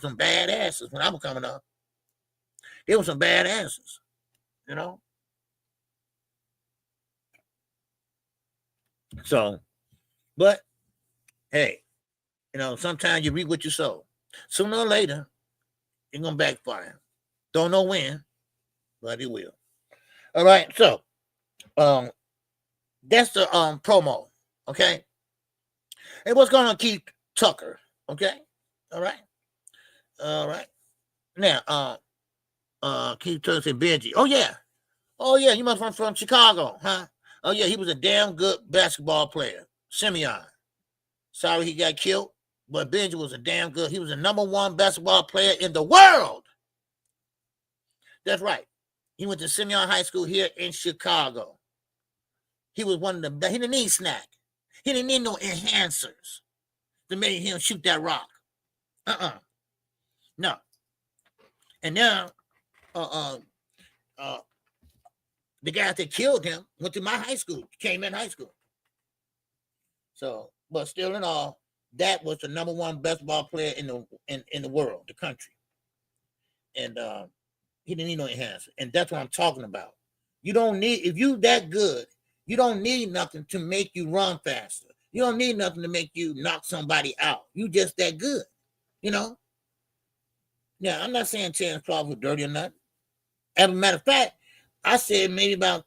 some badasses when I was coming up. They were some badasses, So, but hey, sometimes you reap what you sow. Sooner or later, it's gonna backfire. Don't know when, but it will. All right, so that's the promo, okay? And what's gonna keep Tucker, okay? All right. Now, Keith Tucker and Benji. Oh yeah, Oh, yeah, you must be from Chicago, huh? Oh, yeah, he was a damn good basketball player. Simeon. Sorry he got killed, but Benji was a damn good. He was the #1 basketball player in the world. That's right. He went to Simeon High School here in Chicago. He was one of the best. He didn't need snack. He didn't need no enhancers to make him shoot that rock. No. And now, the guy that killed him went to my high school, came in high school. So, but still in all, that was the #1 basketball player in the world, the country. And he didn't need no enhancer. And that's what I'm talking about. You don't need, if you that good, you don't need nothing to make you run faster. You don't need nothing to make you knock somebody out. You just that good, you know? Now, I'm not saying Terrence Crawford was dirty or nothing. As a matter of fact, I said maybe about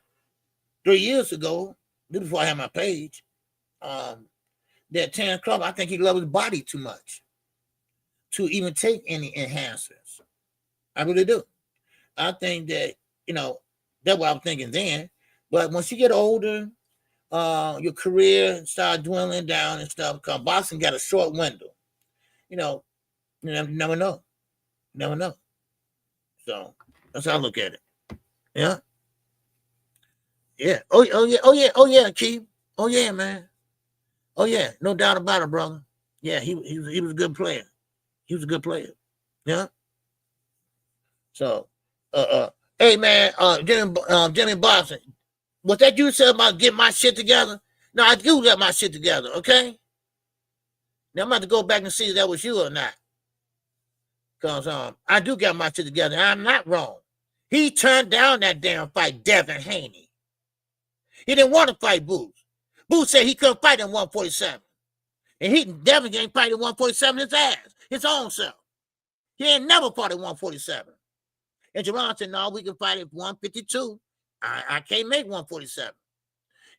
3 years ago, before I had my page, that Terrence Crawford, I think he loved his body too much to even take any enhancers. I really do. I think that, that's what I was thinking then. But once you get older, your career starts dwindling down and stuff, because boxing got a short window. You never know. Never know. So that's how I look at it. Yeah. Yeah. Oh yeah, Keith. Oh yeah, man. Oh yeah, no doubt about it, brother. Yeah, he was a good player. He was a good player. Yeah. So, hey man, Jimmy Boxing, was that you said about getting my shit together? No, I do get my shit together. Okay. Now I'm about to go back and see if that was you or not, because I do get my shit together. I'm not wrong. He turned down that damn fight, Devin Haney. He didn't want to fight Boots. Boots said he couldn't fight in 147. And Devin ain't fighting 147 his ass, his own self. He ain't never fought at 147. And Geron said, no, we can fight at 152. I can't make 147.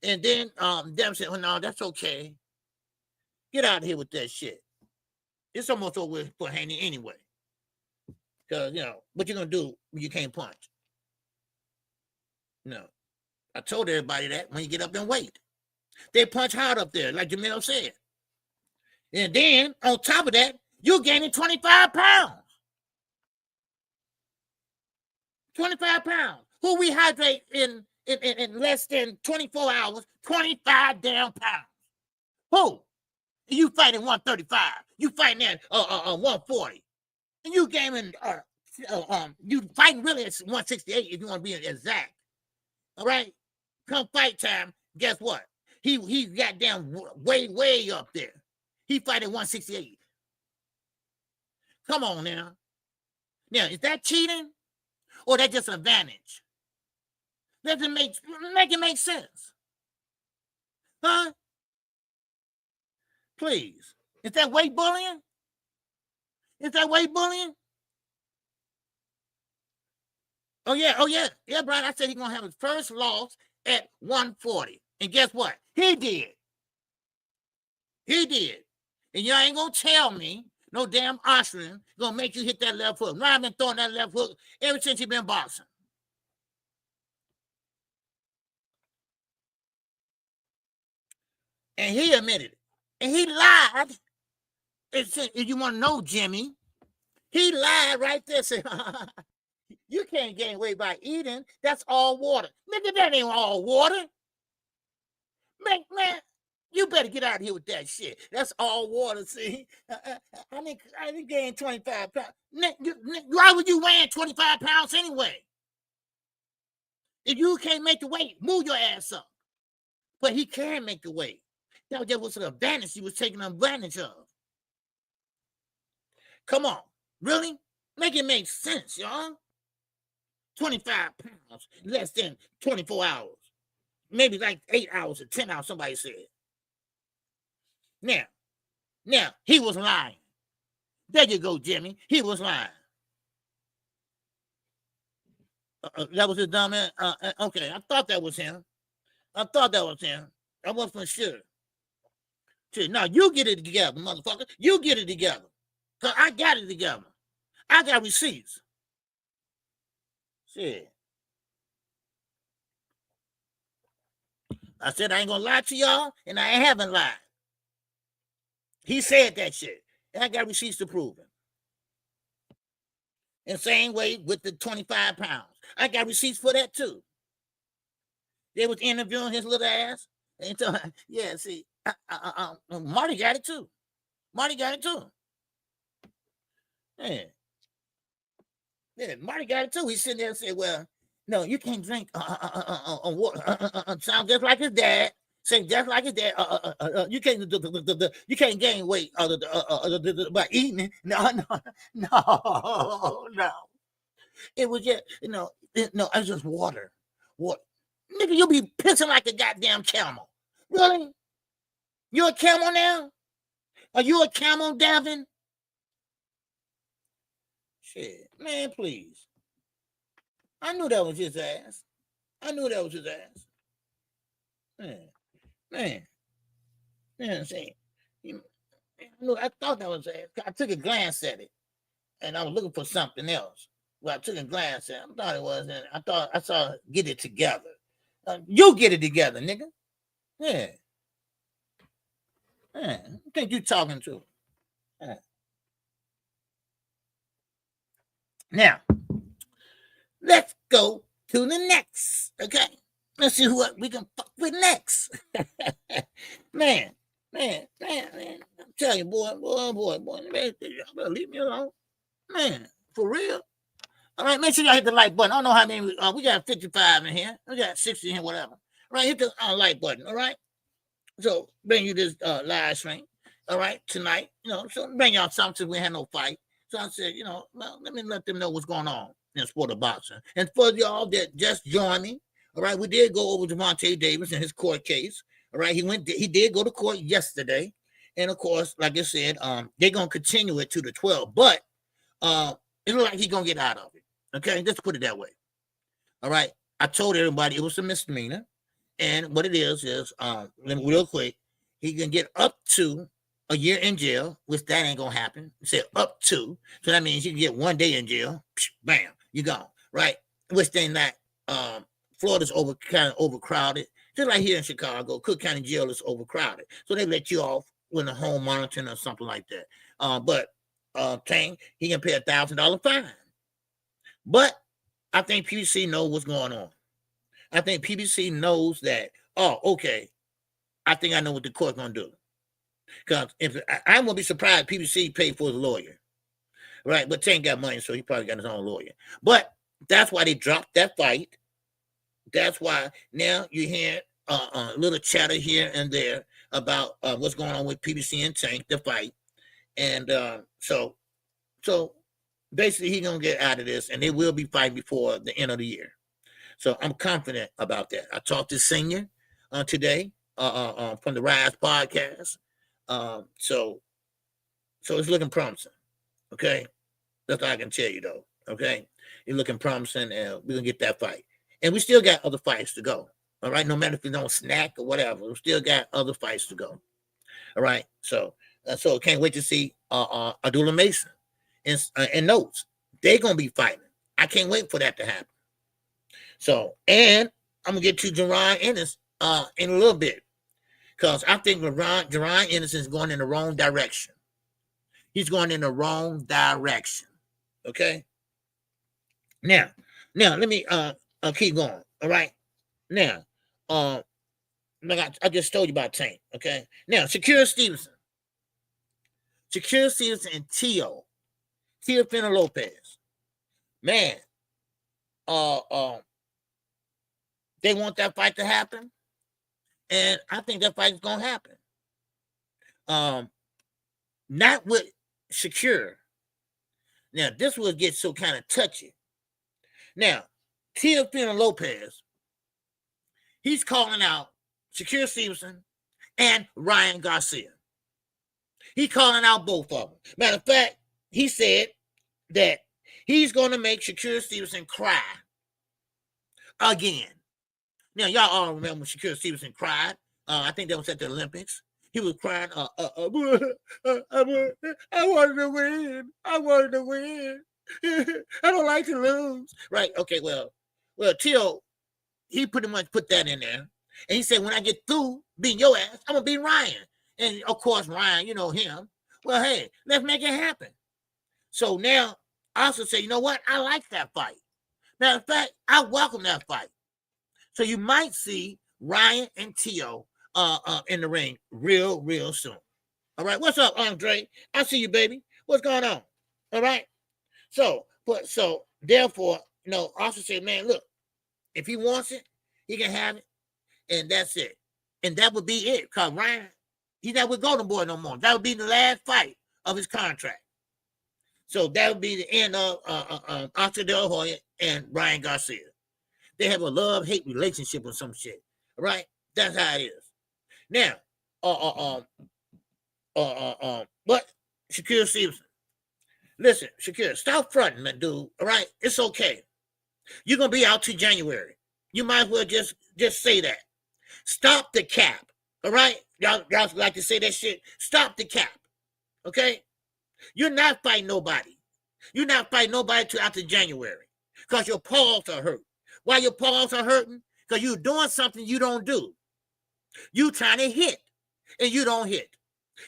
And then Devin said, well, no, that's okay. Get out of here with that shit. It's almost over for Haney anyway. Because, what you going to do when you can't punch? No. I told everybody that when you get up and weight. They punch hard up there, like Jamil said. And then, on top of that, you're gaining 25 pounds. 25 pounds. Who we hydrate in less than 24 hours, 25 damn pounds. Who? You fighting 135. You fighting at 140. And you gaining, you fighting really at 168 if you want to be exact. All right? Come fight time, guess what? He got down way up there. He fight at 168. Come on now. Now, is that cheating? Or that just an advantage? Doesn't make it make sense. Huh? Please. Is that weight bullying? Is that weight bullying? Oh yeah. Yeah, Brian, I said he's gonna have his first loss at 140. And guess what? He did. And y'all ain't gonna tell me no damn Austrian gonna make you hit that left hook. Ryan been throwing that left hook ever since he been boxing. And he admitted it. And he lied. If you want to know, Jimmy, he lied right there. Said, you can't gain weight by eating. That's all water. Nigga, that ain't all water. Man, you better get out of here with that shit. That's all water, see? I didn't gain 25 pounds. Why would you weigh 25 pounds anyway? If you can't make the weight, move your ass up. But he can make the weight. That was an advantage he was taking advantage of. Come on. Really? Make it make sense, y'all. 25 pounds, less than 24 hours. Maybe like 8 hours or 10 hours, somebody said. Now, he was lying. There you go, Jimmy. He was lying. That was his dumb man. Okay, I thought that was him. I wasn't for sure. Now, you get it together, motherfucker. You get it together. Because I got it together. I got receipts. Shit. I said I ain't gonna lie to y'all, and I haven't lied. He said that shit, and I got receipts to prove it. And same way with the 25 pounds. I got receipts for that too. They was interviewing his little ass. And so, yeah, see, Marty got it too. Marty got it too. Yeah. Yeah, Marty got it too. He's sitting there and said, well, no, you can't drink water. Sound just like his dad. Say just like his dad. You can't gain weight by eating it. No. It was just, no, it's just water. What? Nigga, you'll be pissing like a goddamn camel. Really? You a camel now? Are you a camel, Davin? Shit, man, please. I knew that was his ass. Man. See, I thought that was his ass. I took a glance at it, and I was looking for something else. Well, I took a glance at it. I thought it was, and I thought I saw get it together. You get it together, nigga. Yeah. Who think you talking to? Now, let's go to the next. Okay, let's see what we can fuck with next. man. I'm telling you, boy, man, y'all better leave me alone, man, for real. All right, make sure y'all hit the like button. I don't know how many we got 55 in here. We got 60 in here, whatever. All right, hit the like button. All right. So bring you this live stream. All right, tonight. So bring y'all something since we had no fight. So I said, well, let them know what's going on in sport of boxing. And for y'all that just joined me, all right, we did go over Gervonta Davis and his court case. All right, he did go to court yesterday, and of course, like I said, they're gonna continue it to the 12th, but it looks like he's gonna get out of it. Okay, let's put it that way. All right, I told everybody it was a misdemeanor, and what it is real quick, he can get up to a year in jail, which that ain't gonna happen. It said up to, so that means you can get 1 day in jail. Bam, you gone, right? Which they not. Florida's kind of overcrowded, just like here in Chicago. Cook County Jail is overcrowded, so they let you off with a home monitoring or something like that. But he can pay $1,000 fine. But I think PBC knows what's going on. I think PBC knows that. Oh, okay. I think I know what the court's gonna do. Because if I won't be surprised, PBC paid for his lawyer, right? But Tank got money, so he probably got his own lawyer. But that's why they dropped that fight. That's why now you hear a little chatter here and there about what's going on with PBC and Tank, the fight. And so basically he's gonna get out of this, and they will be fighting before the end of the year. So I'm confident about that. I talked to Senior today from the Rise podcast. So it's looking promising. Okay, that's all I can tell you though. Okay, it's looking promising, and we're gonna get that fight. And we still got other fights to go. All right, no matter if you don't snack or whatever, we still got other fights to go. All right, so can't wait to see Abdullah Mason and Notes. They're gonna be fighting. I can't wait for that to happen. So, and I'm gonna get to Geron Ennis in a little bit, because I think Geron Ennis is going in the wrong direction. He's going in the wrong direction. Okay. Now let me keep going. All right. Now, like I just told you about Tank. Okay. Now, Shakir Stevenson and Teofimo Lopez. Man, they want that fight to happen, and I think that fight is gonna happen. Not with Shakir. Now, this will get so kind of touchy. Now, Teofimo Lopez, he's calling out Shakir Stevenson and Ryan Garcia. He's calling out both of them. Matter of fact, he said that he's going to make Shakir Stevenson cry again. Now, y'all all remember when Shakir Stevenson cried. I think that was at the Olympics. He was crying, I wanted to win. I wanted to win. I don't like to lose. Right. Okay. Well, Tio, he pretty much put that in there. And he said, when I get through beating your ass, I'm going to beat Ryan. And, of course, Ryan, you know him. Well, hey, let's make it happen. So now, I also say, you know what? I like that fight. Matter of fact, I welcome that fight. So you might see Ryan and Tio in the ring real soon. All right, what's up, Andre? I see you, baby. What's going on? All right. So therefore, you know, also say, man, look, if he wants it, he can have it, and that's it. And that would be it. Because Ryan, he's not with Golden Boy no more. That would be the last fight of his contract. So that would be the end of Oscar De La Hoya and Ryan Garcia. They have a love-hate relationship or some shit. All right? That's how it is. Now, but Shakir Stevenson. Listen, Shakir, stop fronting, man, dude. All right? It's okay. You're gonna be out till January. You might as well just say that. Stop the cap. All right? Y'all like to say that shit. Stop the cap. Okay? You're not fighting nobody. You're not fighting nobody till after January. Because your paws are hurt. Why your paws are hurting? Because you're doing something you don't do. You trying to hit, and you don't hit.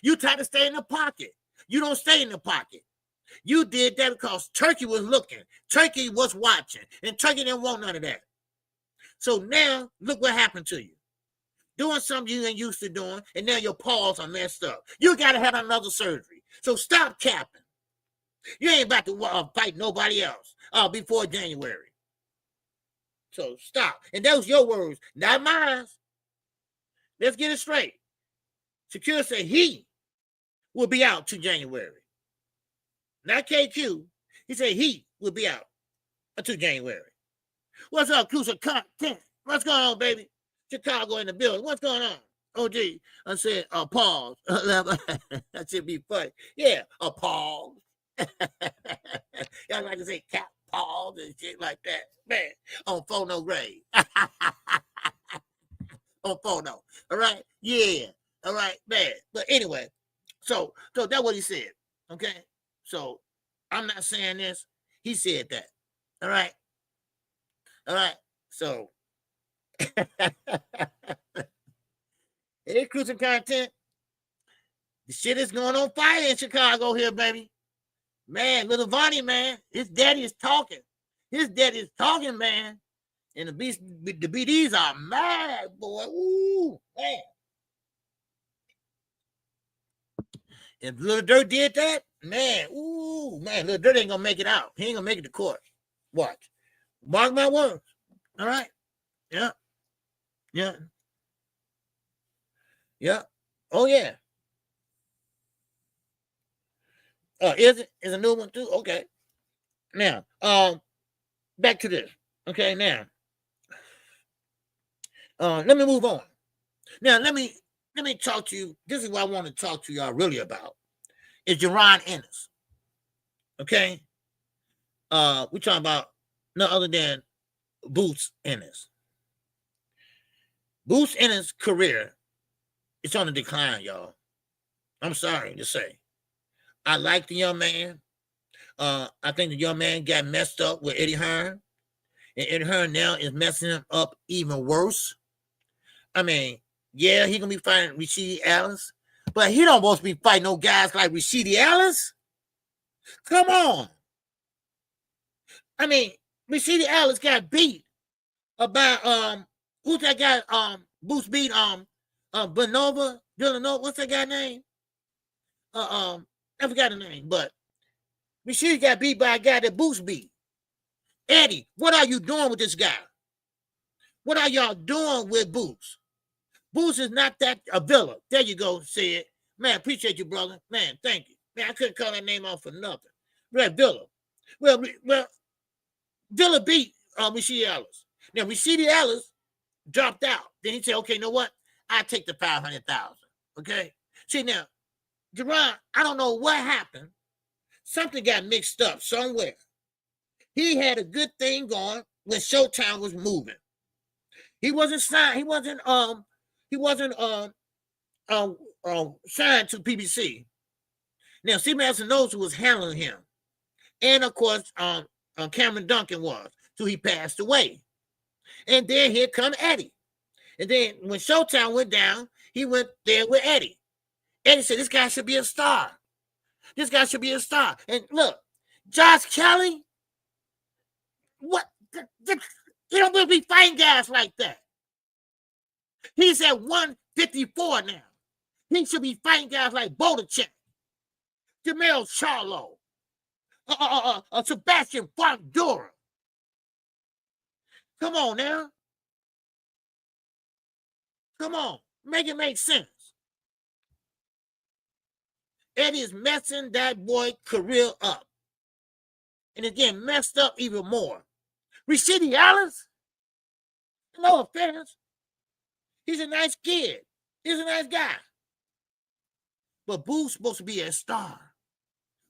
You try to stay in the pocket. You don't stay in the pocket. You did that because Turkey was looking. Turkey was watching. And Turkey didn't want none of that. So now, look what happened to you. Doing something you ain't used to doing, and now your paws are messed up. You got to have another surgery. So stop capping. You ain't about to fight nobody else before January. So stop. And those your words, not mine. Let's get it straight. Shakir said he will be out to January. Not KQ. He said he will be out until January. What's up, Cruiser Content? What's going on, baby? Chicago in the building. What's going on? Oh, gee. I said, pause. That should be funny. Yeah, a pause. Y'all like to say cap pause and shit like that. Man, on phono grade. On phono. All right? Yeah. All right, man. But anyway, so that's what he said. Okay? So I'm not saying this. He said that. All right? All right? So hey, Cruising Content. The shit is going on fire in Chicago here, baby. Man, little Vonnie, man, his daddy is talking. His daddy is talking, man. And the BDs are mad, boy. Ooh, man. If Little Dirt did that, man, ooh, man, Little Dirt ain't gonna make it out. He ain't gonna make it to court. Watch. Mark my words. All right? Yeah. Yeah. Yeah. Oh, yeah. Is it? Is a new one too? Okay. Now, back to this. Okay, now. Let me move on. Now, let me talk to you. This is what I want to talk to y'all really about. Is Geron Ennis. Okay? We're talking about no other than Boots Ennis. Boots Ennis' career is on the decline, y'all. I'm sorry to say. I like the young man. I think the young man got messed up with Eddie Hearn. And Eddie Hearn now is messing him up even worse. I mean, yeah, he gonna be fighting Rashidi Ellis, but he don't supposed to be fighting no guys like Rashidi Ellis. Come on. I mean, Rashidi Ellis got beat about who's that guy? Boots beat Villanova. What's that guy name? I forgot the name, but Rashidi got beat by a guy that Boots beat. Eddie, what are you doing with this guy? What are y'all doing with Boots? Boots is not that a Villa. There you go, say it. Man, appreciate you, brother. Man, thank you. Man, I couldn't call that name out for nothing. Red Villa. Well, Villa beat Rashidi Ellis. Now, Rashidi Ellis dropped out. Then he said, okay, you know what? I take the 500,000. Okay? See, now, Geron, I don't know what happened. Something got mixed up somewhere. He had a good thing going when Showtime was moving. He wasn't signed. He wasn't signed to PBC. Now, CBS knows who was handling him, and of course, Cameron Duncan was, so he passed away. And then here come Eddie, And then when Showtime went down, he went there with Eddie. Eddie said, this guy should be a star. This guy should be a star. And look, Josh Kelly, what? He don't want to be fighting guys like that. He's at 154 now. He should be fighting guys like Bodachek, Jamel Charlo, Sebastian Fundora. Come on now. Come on. Make it make sense. Eddie is messing that boy career up. And again, messed up even more. Rashidi Ellis, no offense. He's a nice kid. He's a nice guy. But Boo's supposed to be a star.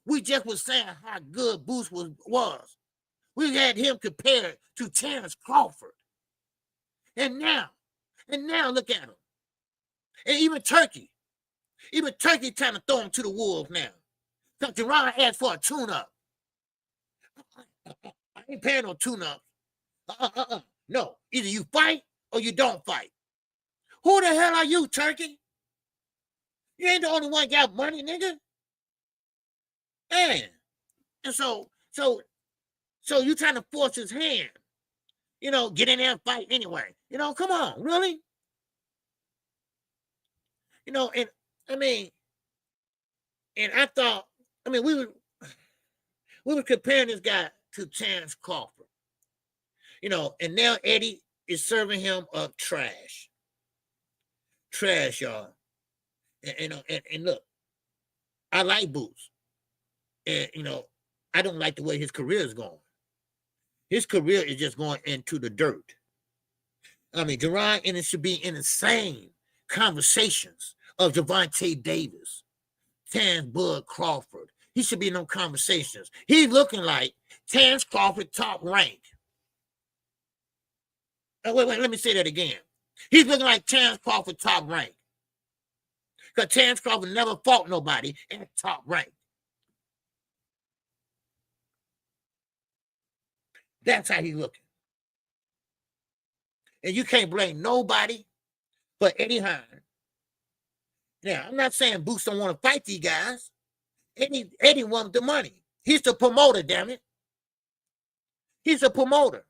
We just was saying how good Boo's was. We had him compared to Terrence Crawford. And now look at him. And even Turkey trying to throw him to the wolves now. Because Geron asked for a tune-up. I ain't paying no tune-ups. No, either you fight or you don't fight. Who the hell are you, Turkey? You ain't the only one got money, nigga. Man. And so you trying to force his hand. You know, get in there and fight anyway. You know, come on, really? You know, and I thought, we were comparing this guy to Terrence Crawford. You know, and now Eddie is serving him up trash. Trash, y'all. And look, I like Boots. And, you know, I don't like the way his career is going. His career is just going into the dirt. Geron Ennis should be in the same conversations of Gervonta Davis, Terrence Bud Crawford. He should be in those conversations. He's looking like Terrence Crawford top rank. Wait, let me say that again. He's looking like Terrence Crawford top rank. Because Terrence Crawford never fought nobody at top rank. That's how he's looking. And you can't blame nobody but Eddie Hearn. Now, I'm not saying Boots don't want to fight these guys. Eddie wants the money. He's the promoter, damn it. He's a promoter.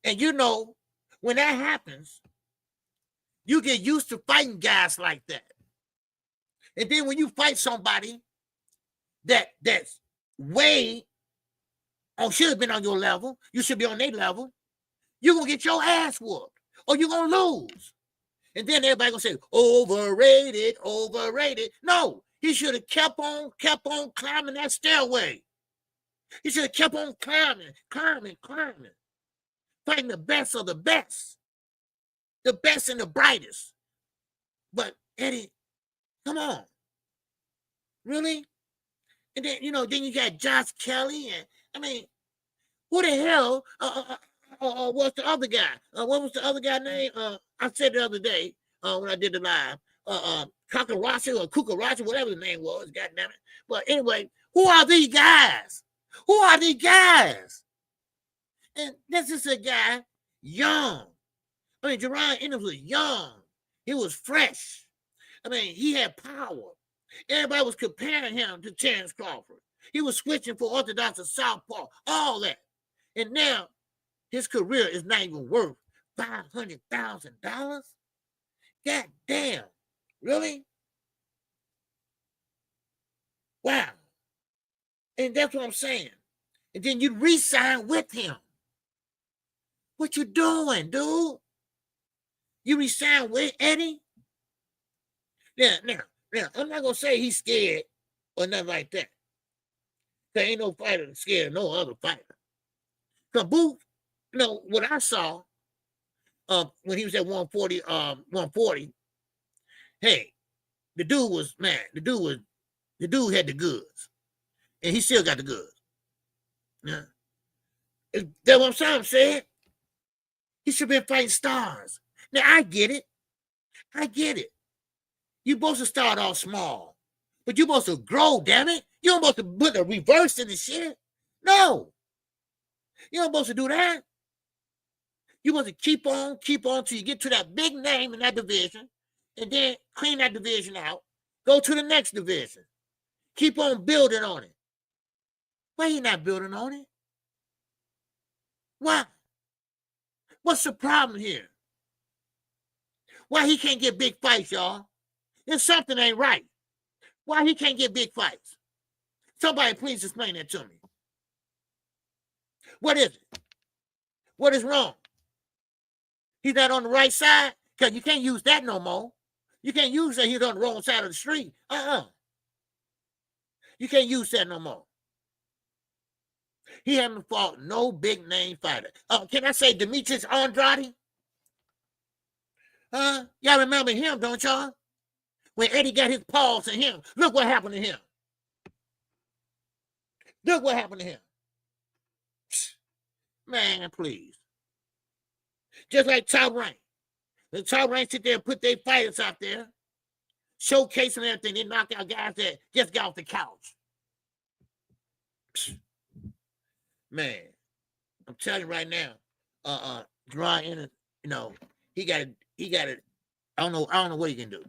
And you know, when that happens, you get used to fighting guys like that. And then when you fight somebody that's way should have been on your level, you should be on their level, you're going to get your ass whooped or you're going to lose. And then everybody going to say, overrated. No, he should have kept on climbing that stairway. He should have kept on climbing. Fighting the best of the best. The best and the brightest. But Eddie, come on. Really? And then, then you got Josh Kelly. And who the hell was the other guy? What was the other guy's name? I said the other day when I did the live. Kakarachi or Kukarachi, whatever the name was. God damn it. But anyway, who are these guys? And this is a guy young. Geron Ennis was young. He was fresh. He had power. Everybody was comparing him to Terrence Crawford. He was switching for orthodox to southpaw, all that. And now his career is not even worth $500,000. God damn. Really? Wow. And that's what I'm saying. And then you re-sign with him. What you doing, dude? You re-sign with Eddie? Now, I'm not going to say he's scared or nothing like that. There ain't no fighter that's scared of no other fighter. Because Booth, what I saw when he was at 140, hey, the dude had the goods. And he still got the goods. Yeah. That's what I'm saying. He should have been fighting stars. Now, I get it. You're supposed to start off small. But you're supposed to grow, damn it. You're supposed to put a reverse in the shit. No. You're not supposed to do that. You want to keep on till you get to that big name in that division, and then clean that division out. Go to the next division. Keep on building on it. Why you not building on it? Why? What's the problem here? Why he can't get big fights, y'all? If something ain't right. Why he can't get big fights? Somebody please explain that to me. What is it? What is wrong? He's not on the right side? Because you can't use that no more. You can't use that he's on the wrong side of the street. You can't use that no more. He haven't fought no big name fighter. Can I say Demetrius Andrade? Y'all remember him, don't y'all? When Eddie got his paws in him. Look what happened to him. Look what happened to him. Man, please. Just like Top Rank. The Top Rank sit there and put their fighters out there, showcasing everything. They knock out guys that just got off the couch. Man, I'm telling you right now, Geron Ennis, you know, he got it. I don't know what he can do.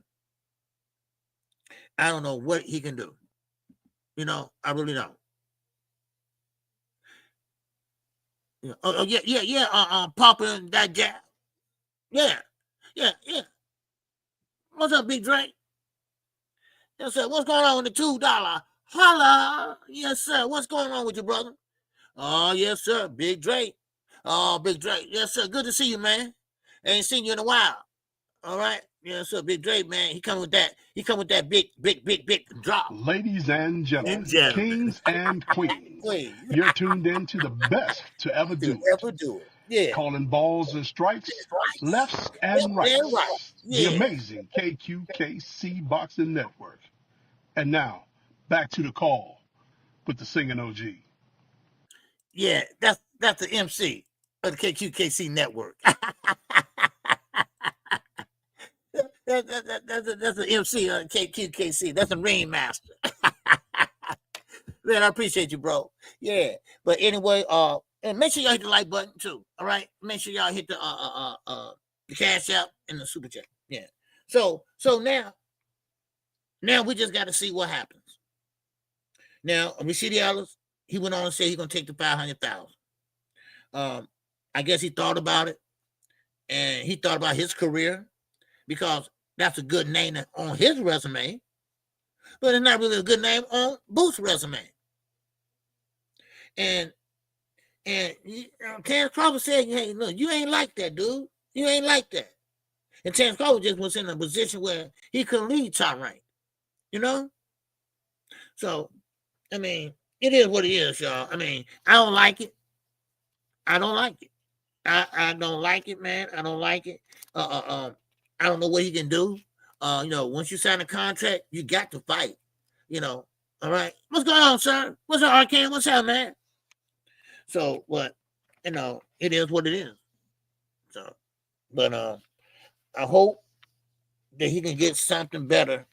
I don't know what he can do. You know, I really don't. Popping that jab. Yeah. What's up, Big Drake? Yes, sir. What's going on with the $2? Holla. Yes, sir. What's going on with you, brother? Oh, yes, sir. Big Drake. Oh, Big Drake. Yes, sir. Good to see you, man. Ain't seen you in a while. All right. Yes, sir. Big Drake, man. He come with that. He come with that big drop. Ladies and gentlemen, kings and queens, you're tuned in to the best to ever do it. Yeah. Calling balls and strikes, lefts and rights. Yeah. The amazing KQKC Boxing Network. And now, back to the call with the singing OG. Yeah, that's the MC of the KQKC Network. That's the MC of KQKC. That's the ringmaster. Man, I appreciate you, bro. Yeah, but anyway, and make sure y'all hit the like button too. All right, make sure y'all hit the Cash App and the Super Chat. Yeah. So now we just got to see what happens. Now, Rashidi Ellis, he went on and said he's gonna take the 500,000. I guess he thought about it, and he thought about his career because that's a good name on his resume, but it's not really a good name on Booth's resume. And Terrence Crawford said, "Hey, look, you ain't like that, dude. You ain't like that." And Terrence Crawford just was in a position where he couldn't lead Top Rank, you know. So, I mean, it is what it is, y'all. I mean, I don't like it. I don't like it. I don't like it, man. I don't like it. I don't know what he can do. You know, once you sign a contract, you got to fight. You know, all right. What's going on, sir? What's up, Arcane? What's up, man? So, what? You know, it is what it is. So, but I hope that he can get something better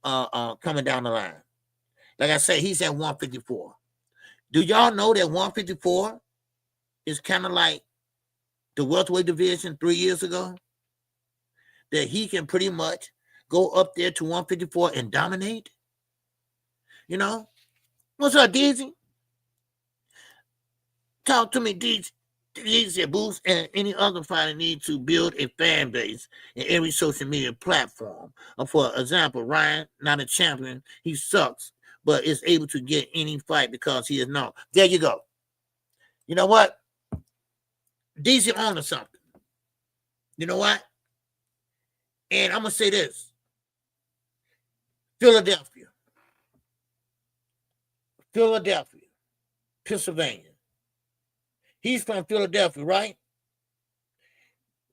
coming down the line. Like I say, he's at 154. Do y'all know that 154 is kind of like the welterweight division 3 years ago? That he can pretty much go up there to 154 and dominate? You know? What's up, DZ? Talk to me, DZ Booth, and any other fighter need to build a fan base in every social media platform. For example, Ryan, not a champion, he sucks, but is able to get any fight because he is known. There you go. You know what? DZ on to something. You know what? And I'm going to say this. Philadelphia, Pennsylvania. He's from Philadelphia, right?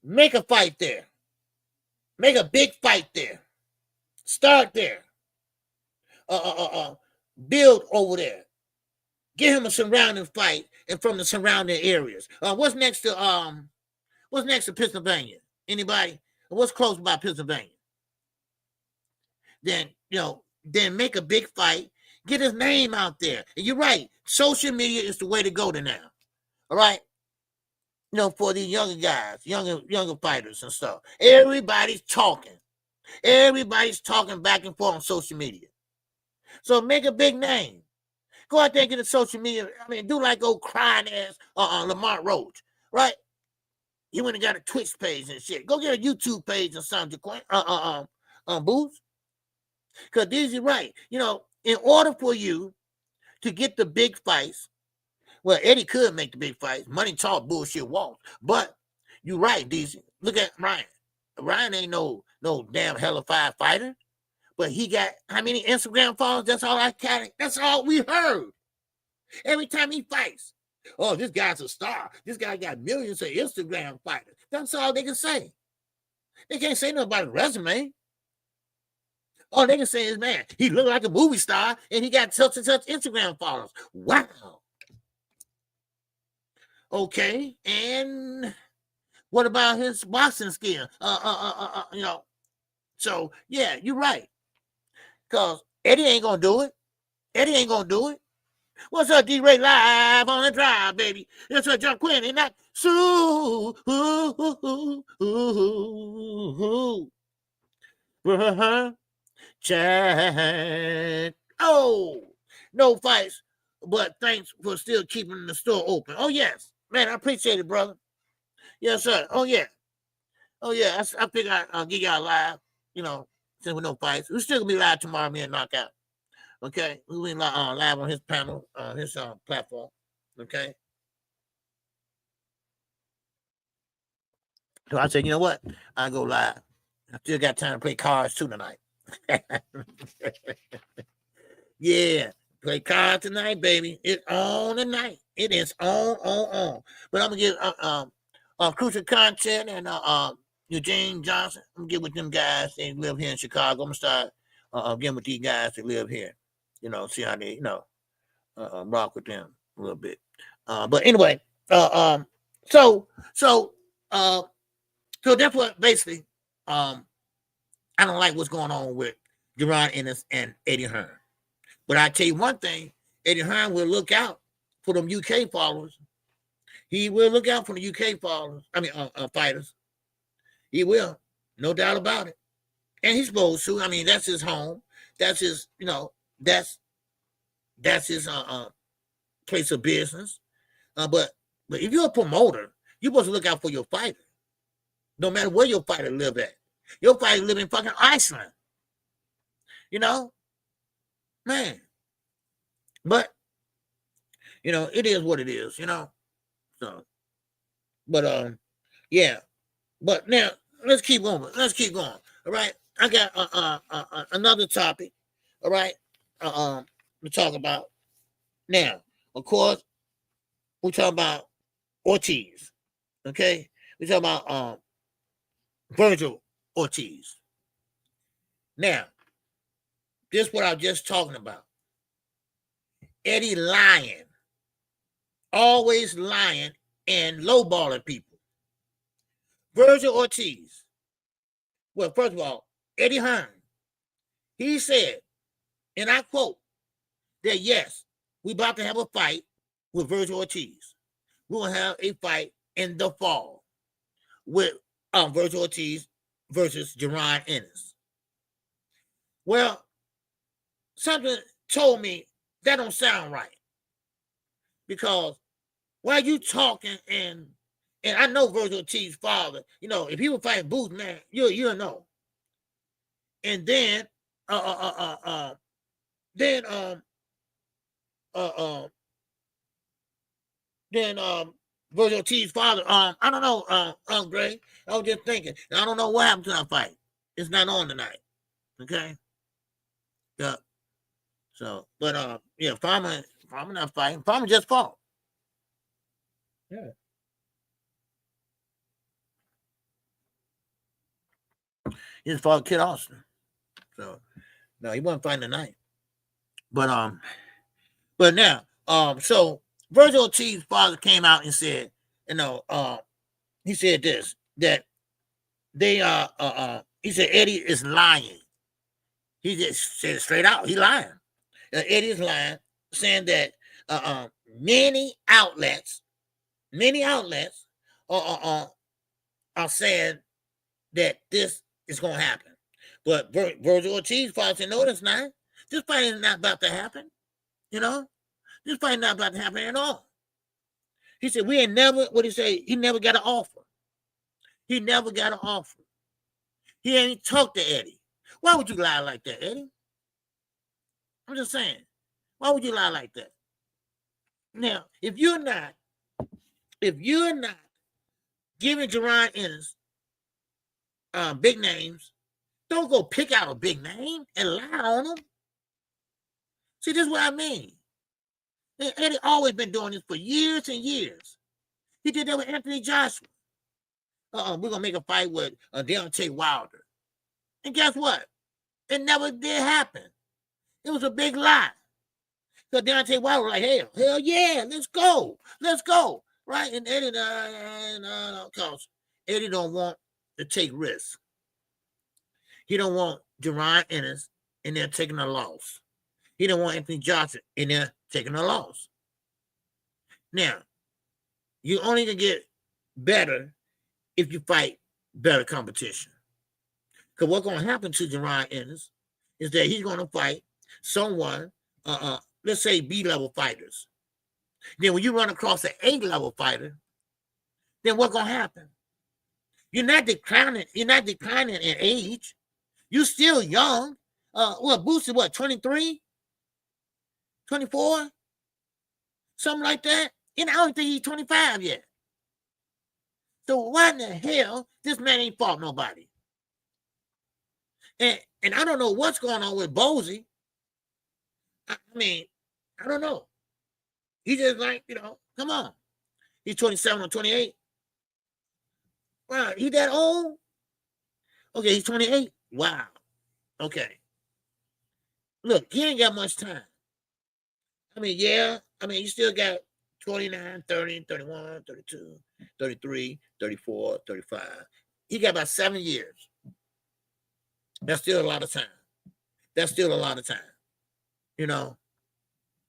Make a fight there. Make a big fight there. Start there. Build over there. Give him a surrounding fight and from the surrounding areas. What's next to Pennsylvania? Anybody? What's close by Pennsylvania? Then, you know, then make a big fight. Get his name out there. And you're right. Social media is the way to go to now. All right? for these younger guys, younger fighters and stuff. Everybody's talking. Everybody's talking back and forth on social media. So make a big name. Go out there and get a social media. I mean, do like old crying ass Lamont Roach, right? He went and got a Twitch page and shit. Go get a YouTube page or something, Boots. Because these are right. In order for you to get the big fights, well, Eddie could make the big fights. Money talk, bullshit walks. But you're right, DC. Look at Ryan. Ryan ain't no damn hellified fighter. But he got how many Instagram followers? That's all I counted. That's all we heard. Every time he fights. Oh, this guy's a star. This guy got millions of Instagram fighters. That's all they can say. They can't say nothing about his resume. All they can say is, man, he looked like a movie star and he got such and such Instagram followers. Wow. Okay, and what about his boxing skill? So yeah, you're right. Cause Eddie ain't gonna do it. What's up, D-Ray live on the drive, baby? It's a John Quinn and that chat. Oh, no fights, but thanks for still keeping the store open. Oh yes, man, I appreciate it, brother. Yes, sir. Oh yeah. I figure I'll get y'all live. Since with no fights, we're still gonna be live tomorrow. Me and Knockout. Okay, we'll be live on his panel, his platform. Okay. So I said, you know what? I go live. I still got time to play cards too tonight. Yeah, play cards tonight, baby. It's on tonight. It is on. But I'm gonna get Crucial Content and Eugene Johnson. I'm gonna get with them guys. They live here in Chicago. I'm gonna start getting with these guys that live here. See how they rock with them a little bit. But anyway, so that's what basically I don't like what's going on with Geron Ennis and Eddie Hearn. But I tell you one thing, Eddie Hearn will look out for them UK followers. He will look out for the UK followers. Fighters. He will, no doubt about it. And he's supposed to. I mean, that's his home. That's his, that's his place of business. But if you're a promoter, you're supposed to look out for your fighter. No matter where your fighter live at. Your fighter live in fucking Iceland. Man. But, it is what it is, So, but, yeah. But now, let's keep going. All right. I got another topic. All right. To talk about. Now, of course, we talk about Ortiz. Okay. We talk about Virgil Ortiz. Now, this is what I was just talking about. Eddie lying. Always lying and lowballing people. Virgil Ortiz. Well, first of all, Eddie Hearn. He said, and I quote, that yes, we're about to have a fight with Virgil Ortiz. We'll have a fight in the fall with Virgil Ortiz versus Geron Ennis. Well, something told me that don't sound right. Because while you talking and I know Virgil Ortiz's father, if he was fighting Booth, man, you'll know. And then Virgil Ortiz's father, I don't know, Gray. I was just thinking. I don't know what happened to that fight. It's not on tonight. Okay? Yeah. So, but yeah, Farmer not fighting. Farmer just fought. Yeah. He just fought Kid Austin. So no, he wasn't fighting tonight. But now, so Virgil Ortiz's father came out and said, he said this, that they he said Eddie is lying. He just said straight out, he lying. Eddie is lying, saying that many outlets are saying that this is going to happen. But Virgil Ortiz fought said, no, that's not. This fight is not about to happen. You know, this fight is not about to happen at all. He said, we ain't never, what he say? He never got an offer. He never got an offer. He ain't talked to Eddie. Why would you lie like that, Eddie? I'm just saying. Why would you lie like that? Now, if you're not giving Geron Ennis big names, don't go pick out a big name and lie on them. See, this is what I mean. Eddie always been doing this for years and years. He did that with Anthony Joshua. We're going to make a fight with Deontay Wilder. And guess what? It never did happen. It was a big lie. So Deontay Wilder was like, hell yeah, let's go. Right? And Eddie, because Eddie don't want to take risks. He don't want Geron Ennis in there taking a loss. He don't want Anthony Johnson in there taking a loss. Now, you only can get better if you fight better competition. Because what's going to happen to Geron Ennis is that he's going to fight someone, let's say B-level fighters. Then when you run across an A-level fighter, then what's going to happen? You're not declining in age. You're still young. Boots is 23? 24? Something like that. And I don't think he's 25 yet. So why in the hell this man ain't fought nobody? And I don't know what's going on with Bozy. I mean, I don't know. He just like, come on. He's 27 or 28. Wow, he that old? Okay, he's 28. Wow. Okay. Look, he ain't got much time. I mean, you still got 29, 30, 31, 32, 33, 34, 35. He got about 7 years. That's still a lot of time.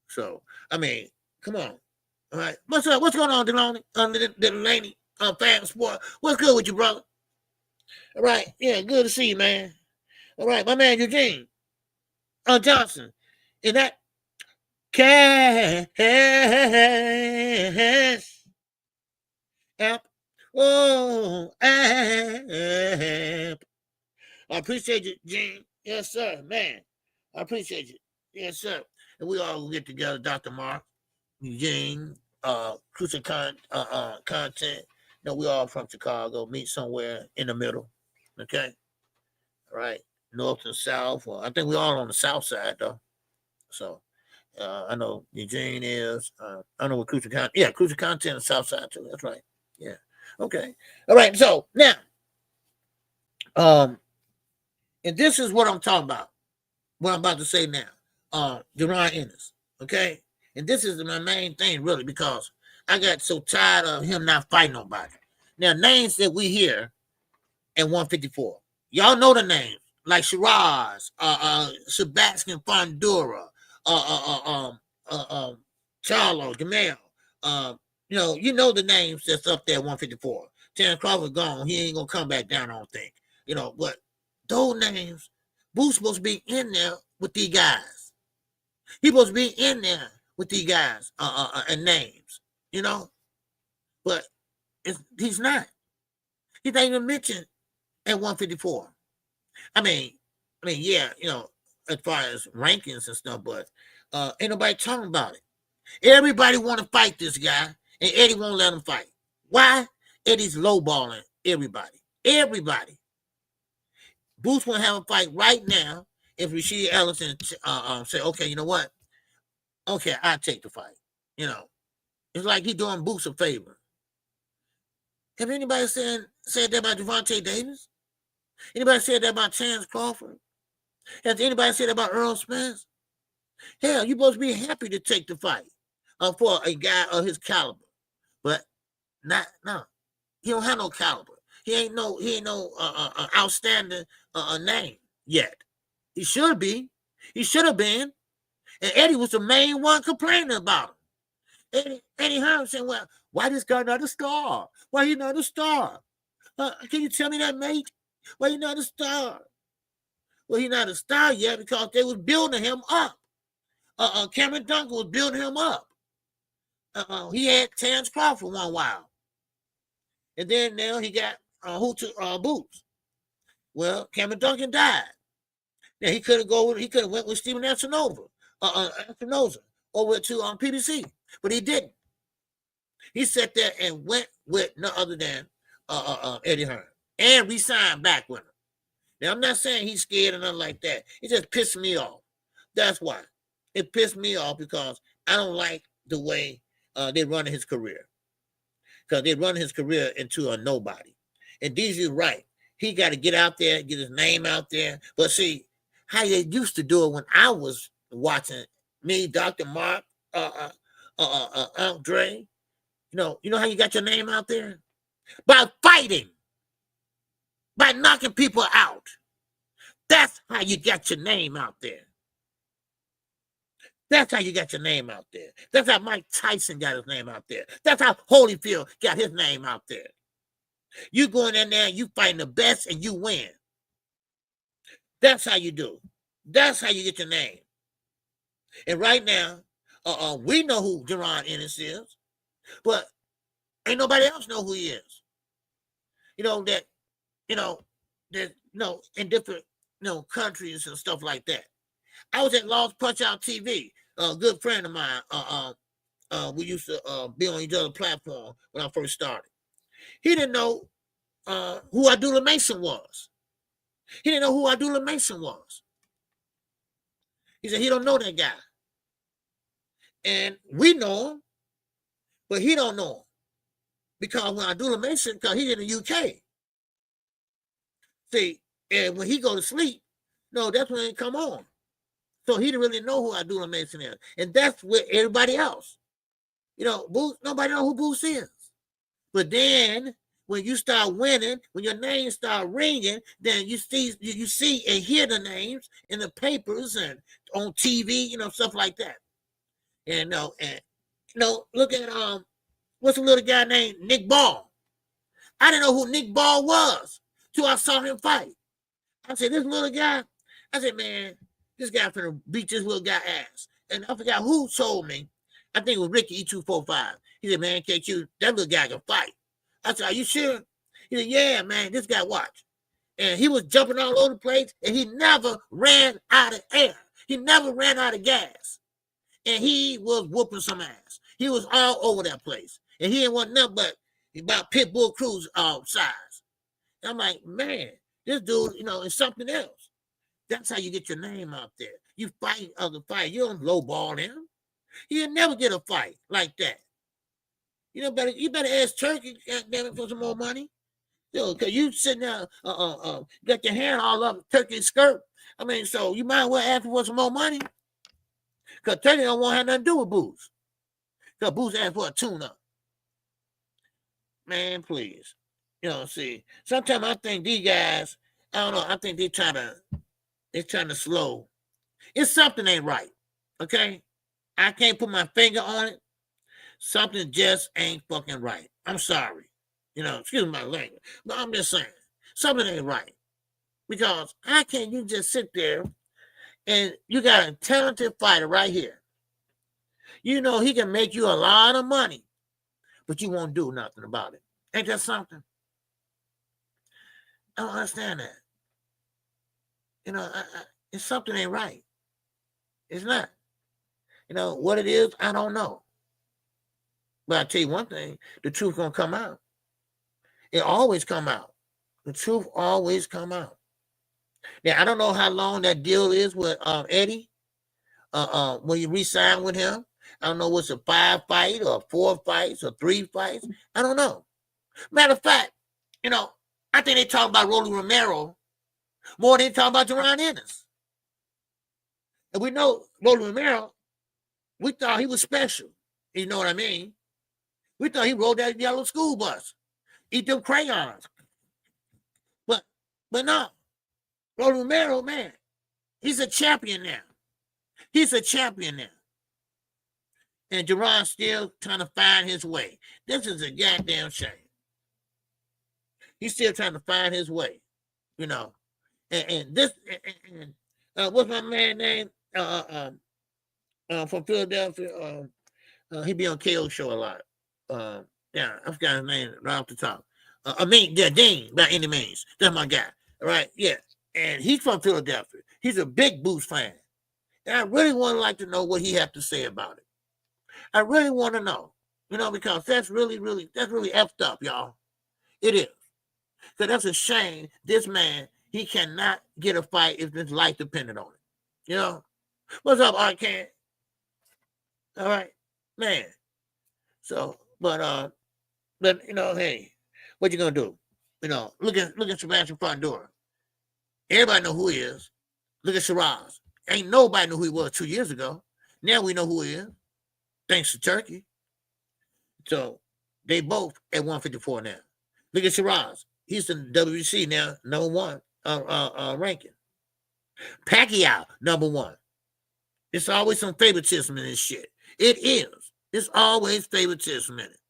So, I mean, come on. All right. What's up? What's going on, Delaney? Fan Sport. What's good with you, brother? All right. Yeah, good to see you, man. All right. My man, Eugene Johnson. And that cash app. Oh, app. I appreciate you, Gene. Yes, sir, man. I appreciate you. Yes, sir. And we all get together, Dr. Mark, Eugene, Crucial Content. We all from Chicago. Meet somewhere in the middle. Okay? All right. North and south. Well, I think we all on the south side, though. So, I know Eugene is. I know what Crucial Content. Yeah, Crucial Content is south side, too. That's right. Yeah. Okay. All right. So, now, and this is what I'm talking about. What I'm about to say now. Geron Ennis. Okay? And this is my main thing, really, because I got so tired of him not fighting nobody. Now, names that we hear at 154. Y'all know the names. Like Sheeraz, Sebastian Fondura, Charlo, Jamel. You know the names that's up there at 154. Terrence Crawford gone. He ain't going to come back down, I don't think. But those names, Boo's supposed to be in there with these guys. He's supposed to be in there with these guys and names, but he's not. He's not even mentioned at 154. I mean, yeah, as far as rankings and stuff, but ain't nobody talking about it. Everybody want to fight this guy, and Eddie won't let him fight. Why? Eddie's lowballing everybody. Everybody. Booth want to have a fight right now. If Rasheed Ellison say, okay, you know what? Okay, I'll take the fight. It's like he's doing Booth a favor. Have anybody said that about Gervonta Davis? Anybody said that about Terrence Crawford? Has anybody said that about Earl Spence? Hell, you're supposed to be happy to take the fight for a guy of his caliber. But no. He don't have no caliber. He ain't no outstanding name yet. He should be. He should have been. And Eddie was the main one complaining about him. Eddie Hearn said, Why this guy not a star? Why he not a star? Can you tell me that, mate? Why he not a star? Well, he not a star yet because they was building him up. Cameron Duncan was building him up. He had Terrence Crawford one while. And then now he got Boots. Well, Cameron Duncan died. Now he could have went with Steven Espinoza over to PBC, but he didn't. He sat there and went with no other than Eddie Hearn and re-signed back with him. Now I'm not saying he's scared or nothing like that. It just pissed me off. That's why it pissed me off because I don't like the way they're running his career. Because they run his career into a nobody. And DZ's right. He got to get out there, get his name out there. But see, how they used to do it when I was watching me, Dr. Mark, Andre. You know how you got your name out there? By fighting. By knocking people out. That's how you got your name out there. That's how you got your name out there. That's how Mike Tyson got his name out there. That's how Holyfield got his name out there. You going in there, you fighting the best, and you win. That's how you do. That's how you get your name. And right now, we know who Geron Ennis is, but ain't nobody else know who he is. In different countries and stuff like that. I was at Lost Punch Out TV. A good friend of mine. We used to be on each other's platform when I first started. He didn't know who Abdullah Mason was. He didn't know who Abdullah Mason was. He said he don't know that guy. And we know him, but he don't know him. Because when Abdullah Mason, because he's in the UK. See, and when he go to sleep, that's when it come on. So he didn't really know who Abdullah Mason is. And that's with everybody else. Boots, nobody know who Boots is. But then when you start winning, when your name start ringing, then you see and hear the names in the papers and on TV, stuff like that. And look at what's a little guy named Nick Ball. I didn't know who Nick Ball was till I saw him fight. I said, this little guy, man, this guy finna beat this little guy ass. And I forgot who told me. I think it was Ricky E245. He said, man, KQ, that little guy can fight. I said, are you sure? He said, yeah, man, this guy watch. And he was jumping all over the place, and he never ran out of air. He never ran out of gas. And he was whooping some ass. He was all over that place. And he didn't want nothing but about Pitbull Cruz size. And I'm like, man, this dude, is something else. That's how you get your name out there. You fight other fight. You don't lowball him. He'll never get a fight like that. You better ask Turkey, damn it, for some more money. Because you sitting there, got your hand all up Turkey's skirt. So you might as well ask for some more money. Because Turkey don't want to have nothing to do with Boots. Because Boots asked for a tune-up. Man, please. See, sometimes I think these guys, I don't know, I think they're trying to slow. It's something ain't right. Okay? I can't put my finger on it. Something just ain't fucking right. I'm sorry. Excuse my language. But I'm just saying, something ain't right. Because how can you just sit there and you got a talented fighter right here? He can make you a lot of money, but you won't do nothing about it. Ain't that something? I don't understand that. It's something ain't right. It's not. What it is, I don't know. But I tell you one thing, the truth gonna come out. It always come out. The truth always come out. Now, I don't know how long that deal is with Eddie. When you re-sign with him. I don't know what's a 5 fight or 4 fights or 3 fights. I don't know. Matter of fact, I think they talk about Rolly Romero more than they talk about Geron Ennis. And we know Rolly Romero, we thought he was special. You know what I mean? We thought he rode that yellow school bus, eat them crayons. But no, Rolly Romero, man, he's a champion now. He's a champion now. And Geron still trying to find his way. This is a goddamn shame. He's still trying to find his way, you know. And this, what's my man name? From Philadelphia. He be on KO show a lot. Yeah, I forgot his name right off the top. Dean, by any means. That's my guy. All right, yeah. And he's from Philadelphia. He's a big Boots fan. And I really want to like to know what he has to say about it. I really want to know, you know, because that's really effed up, y'all. It is. So that's a shame. This man, he cannot get a fight if his life depended on it. You know? What's up, Arcan? All right, man. So, but you know, hey, what you gonna do? You know, look at Sebastian Fondura. Everybody know who he is. Look at Sheeraz. Ain't nobody knew who he was 2 years ago. Now we know who he is, thanks to Turkey. So they both at 154 now. Look at Sheeraz. He's in WBC now, number one ranking. Pacquiao, number one. It's always some favoritism in this shit. It is. It's always favoritism in it.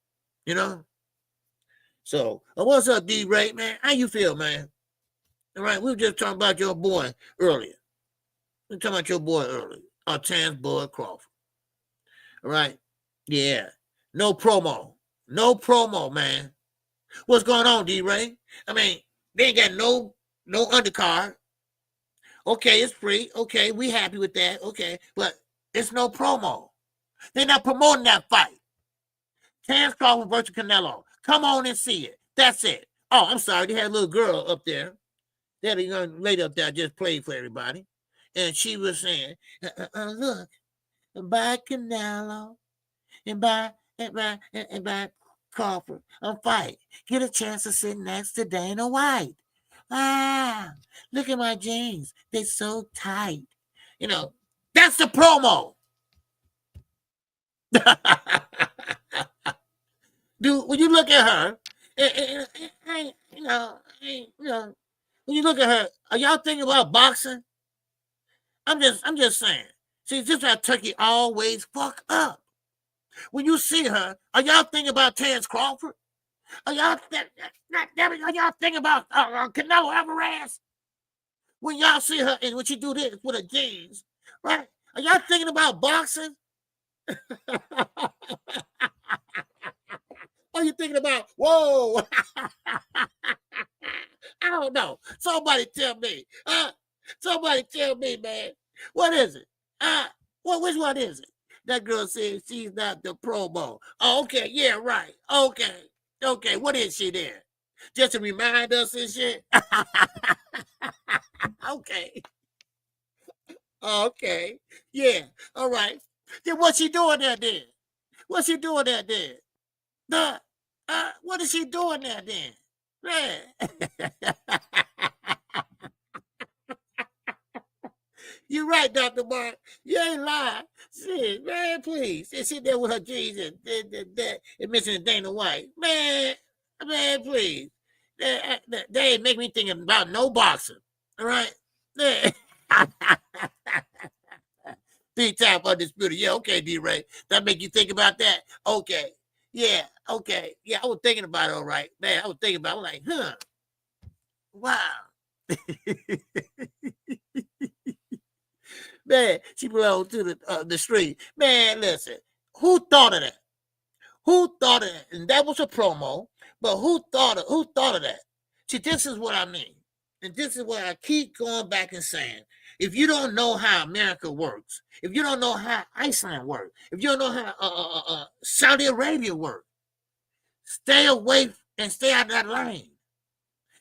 You know? So, what's up, D-Ray, man? How you feel, man? All right, we were just talking about your boy earlier. We were talking about your boy earlier. Our Chan's boy, Crawford. All right? Yeah. No promo. No promo, man. What's going on, D-Ray? I mean, they ain't got no undercard. Okay, it's free. Okay, we happy with that. Okay, but it's no promo. They're not promoting that fight. Terence Crawford versus Canelo. Come on and see it. That's it. Oh, I'm sorry. They had a little girl up there. They had a young lady up there just played for everybody. And she was saying, look, by Canelo and by Crawford, I'm fight. Get a chance to sit next to Dana White. Ah, look at my jeans. They're so tight. You know, that's the promo. Dude, when you look at her, when you look at her, are y'all thinking about boxing? I'm just saying. See, this is how Turkey always fuck up. When you see her, are y'all thinking about Terence Crawford? Are y'all thinking about Canelo Alvarez? When y'all see her and when she do this with her jeans, right? Are y'all thinking about boxing? Are you thinking about, whoa? I don't know. Somebody tell me. Somebody tell me, man. What is it? Which one is it? That girl said she's not the promo. Oh, okay. Yeah, right. Okay. What is she then? Just to remind us and shit? Okay. Yeah. All right. Then what's she doing there then? What is she doing there then? Man. You're right, Dr. Mark. You ain't lying. Shit, man, please. And sit there with her jeans and mentioning Dana White. Man, please. They ain't make me think about no boxing. All right? Big time undisputed. Yeah, okay, D-Ray. That make you think about that? Okay. Yeah, okay. Yeah, I was thinking about it, all right. Man, I was thinking about it. I was like, huh. Wow. Man, she belonged to the street. Man, listen. Who thought of that? And that was a promo, but who thought of that? See, this is what I mean. And this is what I keep going back and saying. If you don't know how America works, if you don't know how Iceland works, if you don't know how Saudi Arabia works, stay away and stay out of that lane.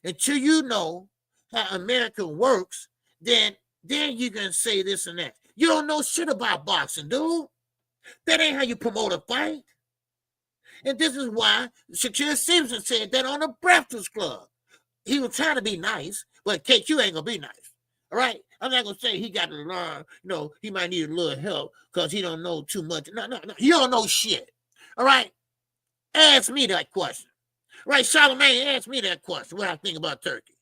Until you know how America works, then you can say this and that. You don't know shit about boxing, dude. That ain't how you promote a fight. And this is why Shakir Stevenson said that on the Breakfast Club. He was trying to be nice, but KQ ain't gonna be nice. All right? I'm not gonna say he got to learn, he might need a little help because he don't know too much. No. He don't know shit. All right? Ask me that question. Right? Charlemagne asked me that question, what I think about Turkey.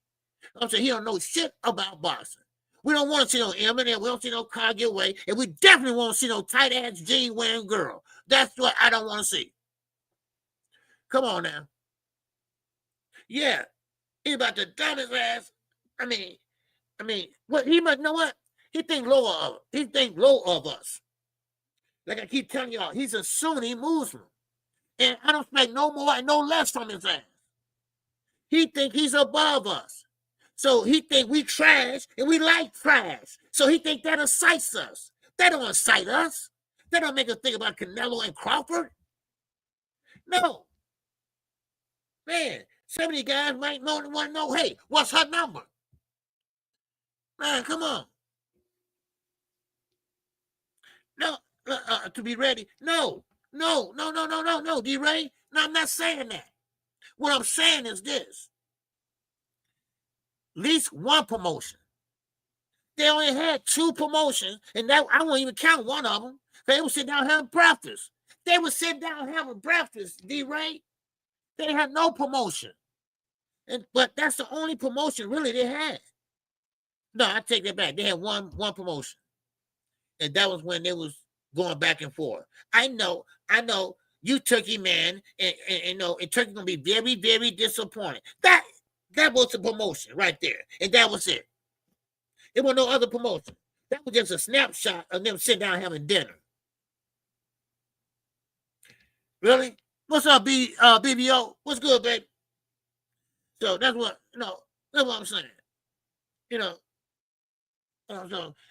I'm saying he don't know shit about boxing. We don't want to see no Eminem. We don't see no car get away. And we definitely won't see no tight-ass jean-wearing girl. That's what I don't want to see. Come on now. Yeah, he about to dump his ass. I mean, what he must know what? He think low of us. Like I keep telling y'all, he's a Sunni Muslim. And I don't expect no more and no less from his ass. He think he's above us. So he think we trash and we like trash. So he think that excites us. That don't excite us. That don't make us think about Canelo and Crawford. No. Man, some of you guys might want to know, hey, what's her number? Man, come on. No, to be ready. No, D-Ray. No, I'm not saying that. What I'm saying is this. At least one promotion. They only had 2 promotions, and that I won't even count one of them. They would sit down having breakfast. They would sit down having breakfast, D-Ray. They had no promotion. But that's the only promotion really they had. No, I take that back. They had one promotion. And that was when they was going back and forth. I know, you Turkey man, and Turkey gonna be very, very disappointed. That was the promotion right there. And that was it. There was no other promotion. That was just a snapshot of them sitting down having dinner. Really? What's up, BBO? What's good, baby? So that's what I'm saying.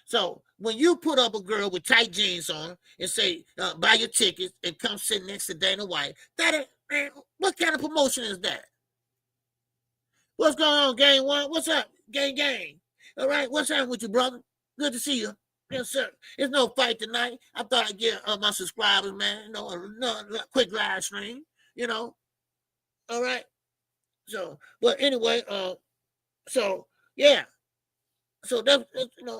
So when you put up a girl with tight jeans on and say, buy your tickets and come sit next to Dana White, man, what kind of promotion is that? What's going on, Gang One? What's up, Gang? All right, what's happening with you, brother? Good to see you. Yes, sir. There's no fight tonight. I thought I'd give my subscribers, man, a quick live stream, All right. So, but anyway, so yeah. So that's how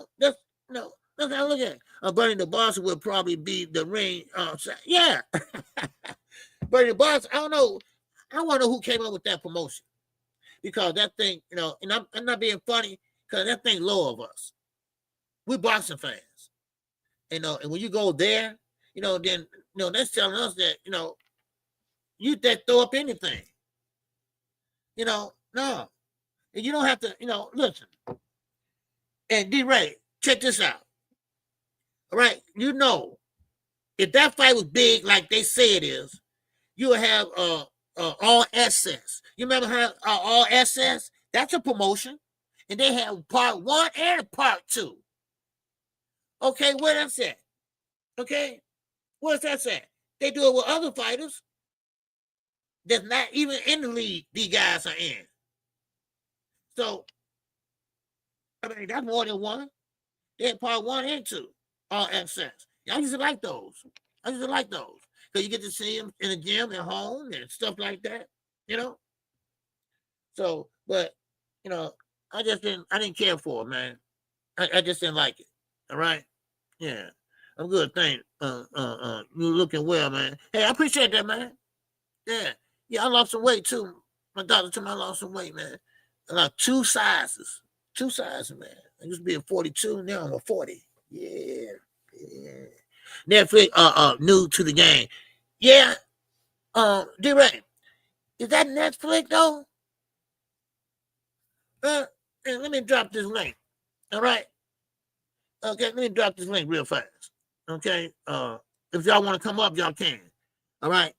I look at it. Bernie the Boss would probably be the ring. Yeah. Bernie the Boss, I don't know. I want to know who came up with that promotion. Because that thing, and I'm not being funny, because that thing low of us. We're boxing fans. And when you go there, then that's telling us that, you that throw up anything. No. And you don't have to, listen. And D-Ray, check this out. All right, if that fight was big like they say it is, you would have All Access. You remember how All Access? That's a promotion. And they have part 1 and part 2. Okay, where that's at? Okay, where's that at? They do it with other fighters that's not even in the league these guys are in. So, that's more than one. They had part 1 and 2, All Access. I used to like those. Because you get to see them in the gym at home and stuff like that, So, but, I didn't care for it, man. I just didn't like it. All right? Yeah. I'm good, thanks. You looking well, man. Hey, I appreciate that, man. Yeah. Yeah, I lost some weight, too. My doctor told me I lost some weight, man. I lost 2 sizes. 2 sizes, man. I used to be a 42, now I'm a 40. Yeah. Netflix, new to the game. Yeah. D-Ray, is that Netflix, though? Let me drop this link. All right? Okay, let me drop this link real fast. Okay? If y'all want to come up, y'all can. All right?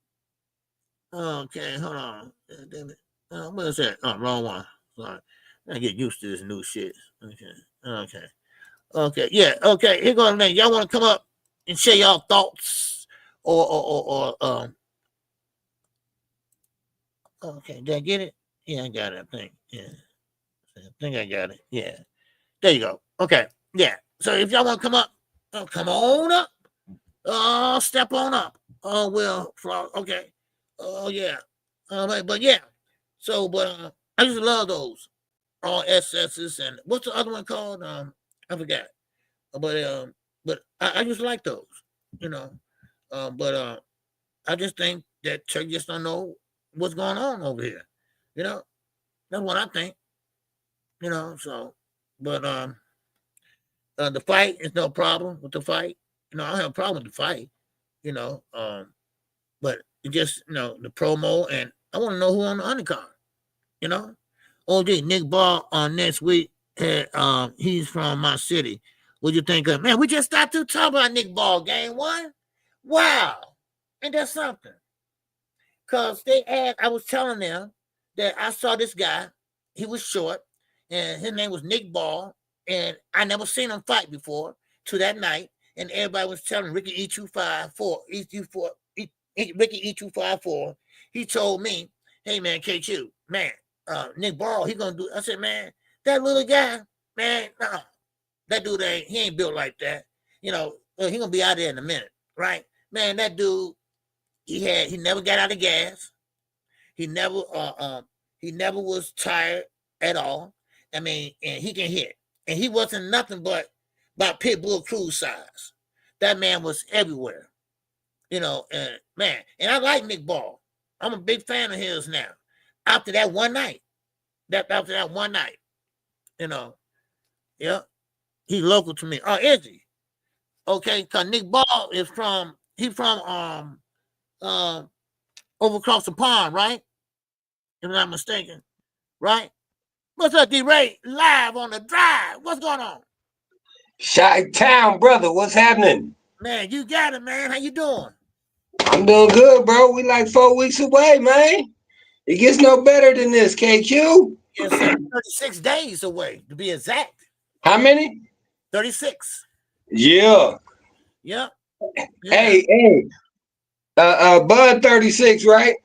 Okay, hold on. Damn it. What is that? Oh, wrong one. Sorry. I get used to this new shit. Okay. Yeah. Okay. Here goes the link. Y'all want to come up and share y'all thoughts, or okay. Did I get it? Yeah, I got it. I think. Yeah. I think I got it. Yeah. There you go. Okay. Yeah. So if y'all want to come up, come on up. Step on up. Oh well. Okay. Oh yeah. But yeah. So, but I used to love those All SS's, and what's the other one called? I forgot. But I just like those, But I just think that Chuck just don't know what's going on over here, That's what I think, So, but the fight is no problem with the fight. I don't have a problem with the fight. you know. But it just, the promo, and I want to know who on the undercard, you know. OG Nick Ball on next week. He's from my city. What'd you think of? Man, we just started to talk about Nick Ball game one. Wow. Ain't that something? Because I was telling them that I saw this guy. He was short, and his name was Nick Ball, and I never seen him fight before to that night, and everybody was telling Ricky E254, Ricky E254, he told me, hey, man, KQ, man, Nick Ball, he gonna do. I said, man, that little guy, man, nah, that dude he ain't built like that. He gonna be out there in a minute, right? Man, that dude, he never got out of gas. He never was tired at all. I mean, and he can hit. And he wasn't nothing but about Pitbull Cruz size. That man was everywhere. And man, and I like Nick Ball. I'm a big fan of his now. After that one night. Yeah, he's local to me. Oh, is he? Okay, because Nick Ball is from over across the pond, right? If I'm not mistaken, right? What's up, D-Ray? Live on the drive. What's going on? Chi-Town, brother. What's happening? Man, you got it, man. How you doing? I'm doing good, bro. We like 4 weeks away, man. It gets no better than this, KQ. Yes, sir. 36 days away, to be exact. How many? 36. Yeah. Yep. Yeah. Hey. Bud 36, right?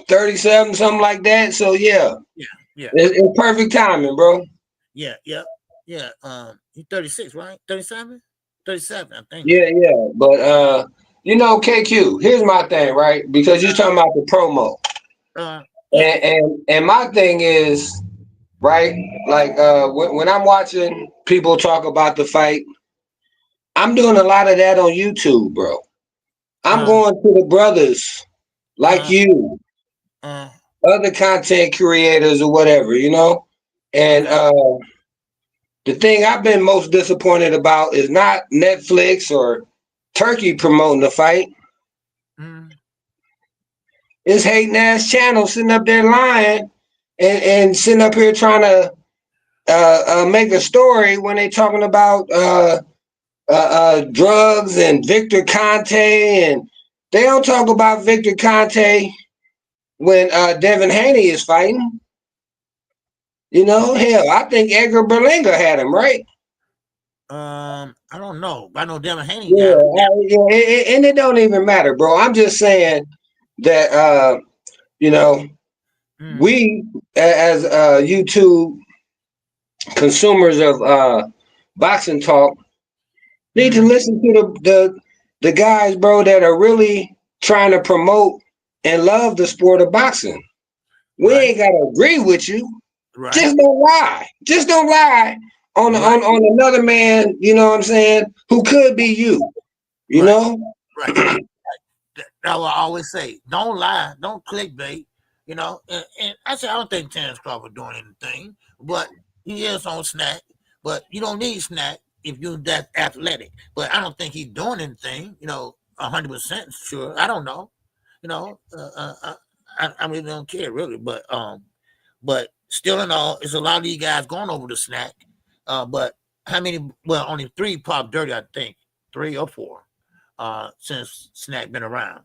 37, something like that. So yeah. Yeah. It's perfect timing, bro. Yeah. He's 36, right? 37? 37, I think. Yeah. But KQ, here's my thing, right? Because you're talking about the promo. And my thing is, right, like when I'm watching people talk about the fight, I'm doing a lot of that on YouTube, bro. I'm going to the brothers like you, other content creators or whatever, And the thing I've been most disappointed about is not Netflix or Turkey promoting the fight. It's hating ass channel sitting up there lying and sitting up here trying to make a story when they talking about drugs and Victor Conte, and they don't talk about Victor Conte when Devin Haney is fighting. Hell, I think Edgar Berlanga had him, right? I don't know. I know Devin Haney got him. And it don't even matter, bro. I'm just saying that we as YouTube consumers of boxing talk need to listen to the guys, bro, that are really trying to promote and love the sport of boxing. We ain't gotta agree with you. Right. Just don't lie. Just don't lie on another man, you know what I'm saying, who could be you. You know? Right. I will always say, don't lie, don't clickbait, And I say I don't think Terrence Crawford doing anything, but he is on snack. But you don't need snack if you're that athletic. But I don't think he's doing anything, 100% sure. I don't know. I really don't care really, but still in all, it's a lot of these guys going over the snack. But how many? Well, only 3 pop dirty, I think, 3 or 4, since snack been around.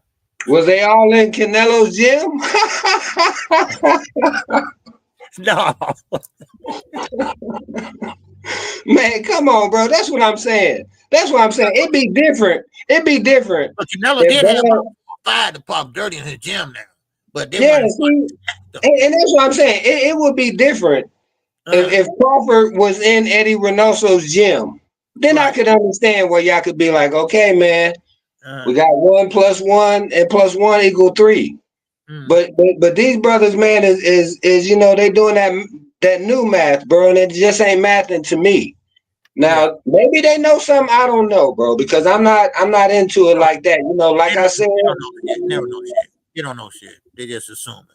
Was they all in Canelo's gym? No. Man, come on, bro. That's what I'm saying. It'd be different. But Canelo did have 5 to pop dirty in his gym now. But they and that's what I'm saying. It would be different if Crawford was in Eddie Reynoso's gym. Then I could understand where y'all could be like, okay, man, we got 1 + 1 and +1 = 3. But these brothers, man, is they doing that new math, bro, and it just ain't mathing to me. Now maybe they know something I don't know, bro, because I'm not into it like that. Like I said, you never know shit. You don't know shit. They just assuming.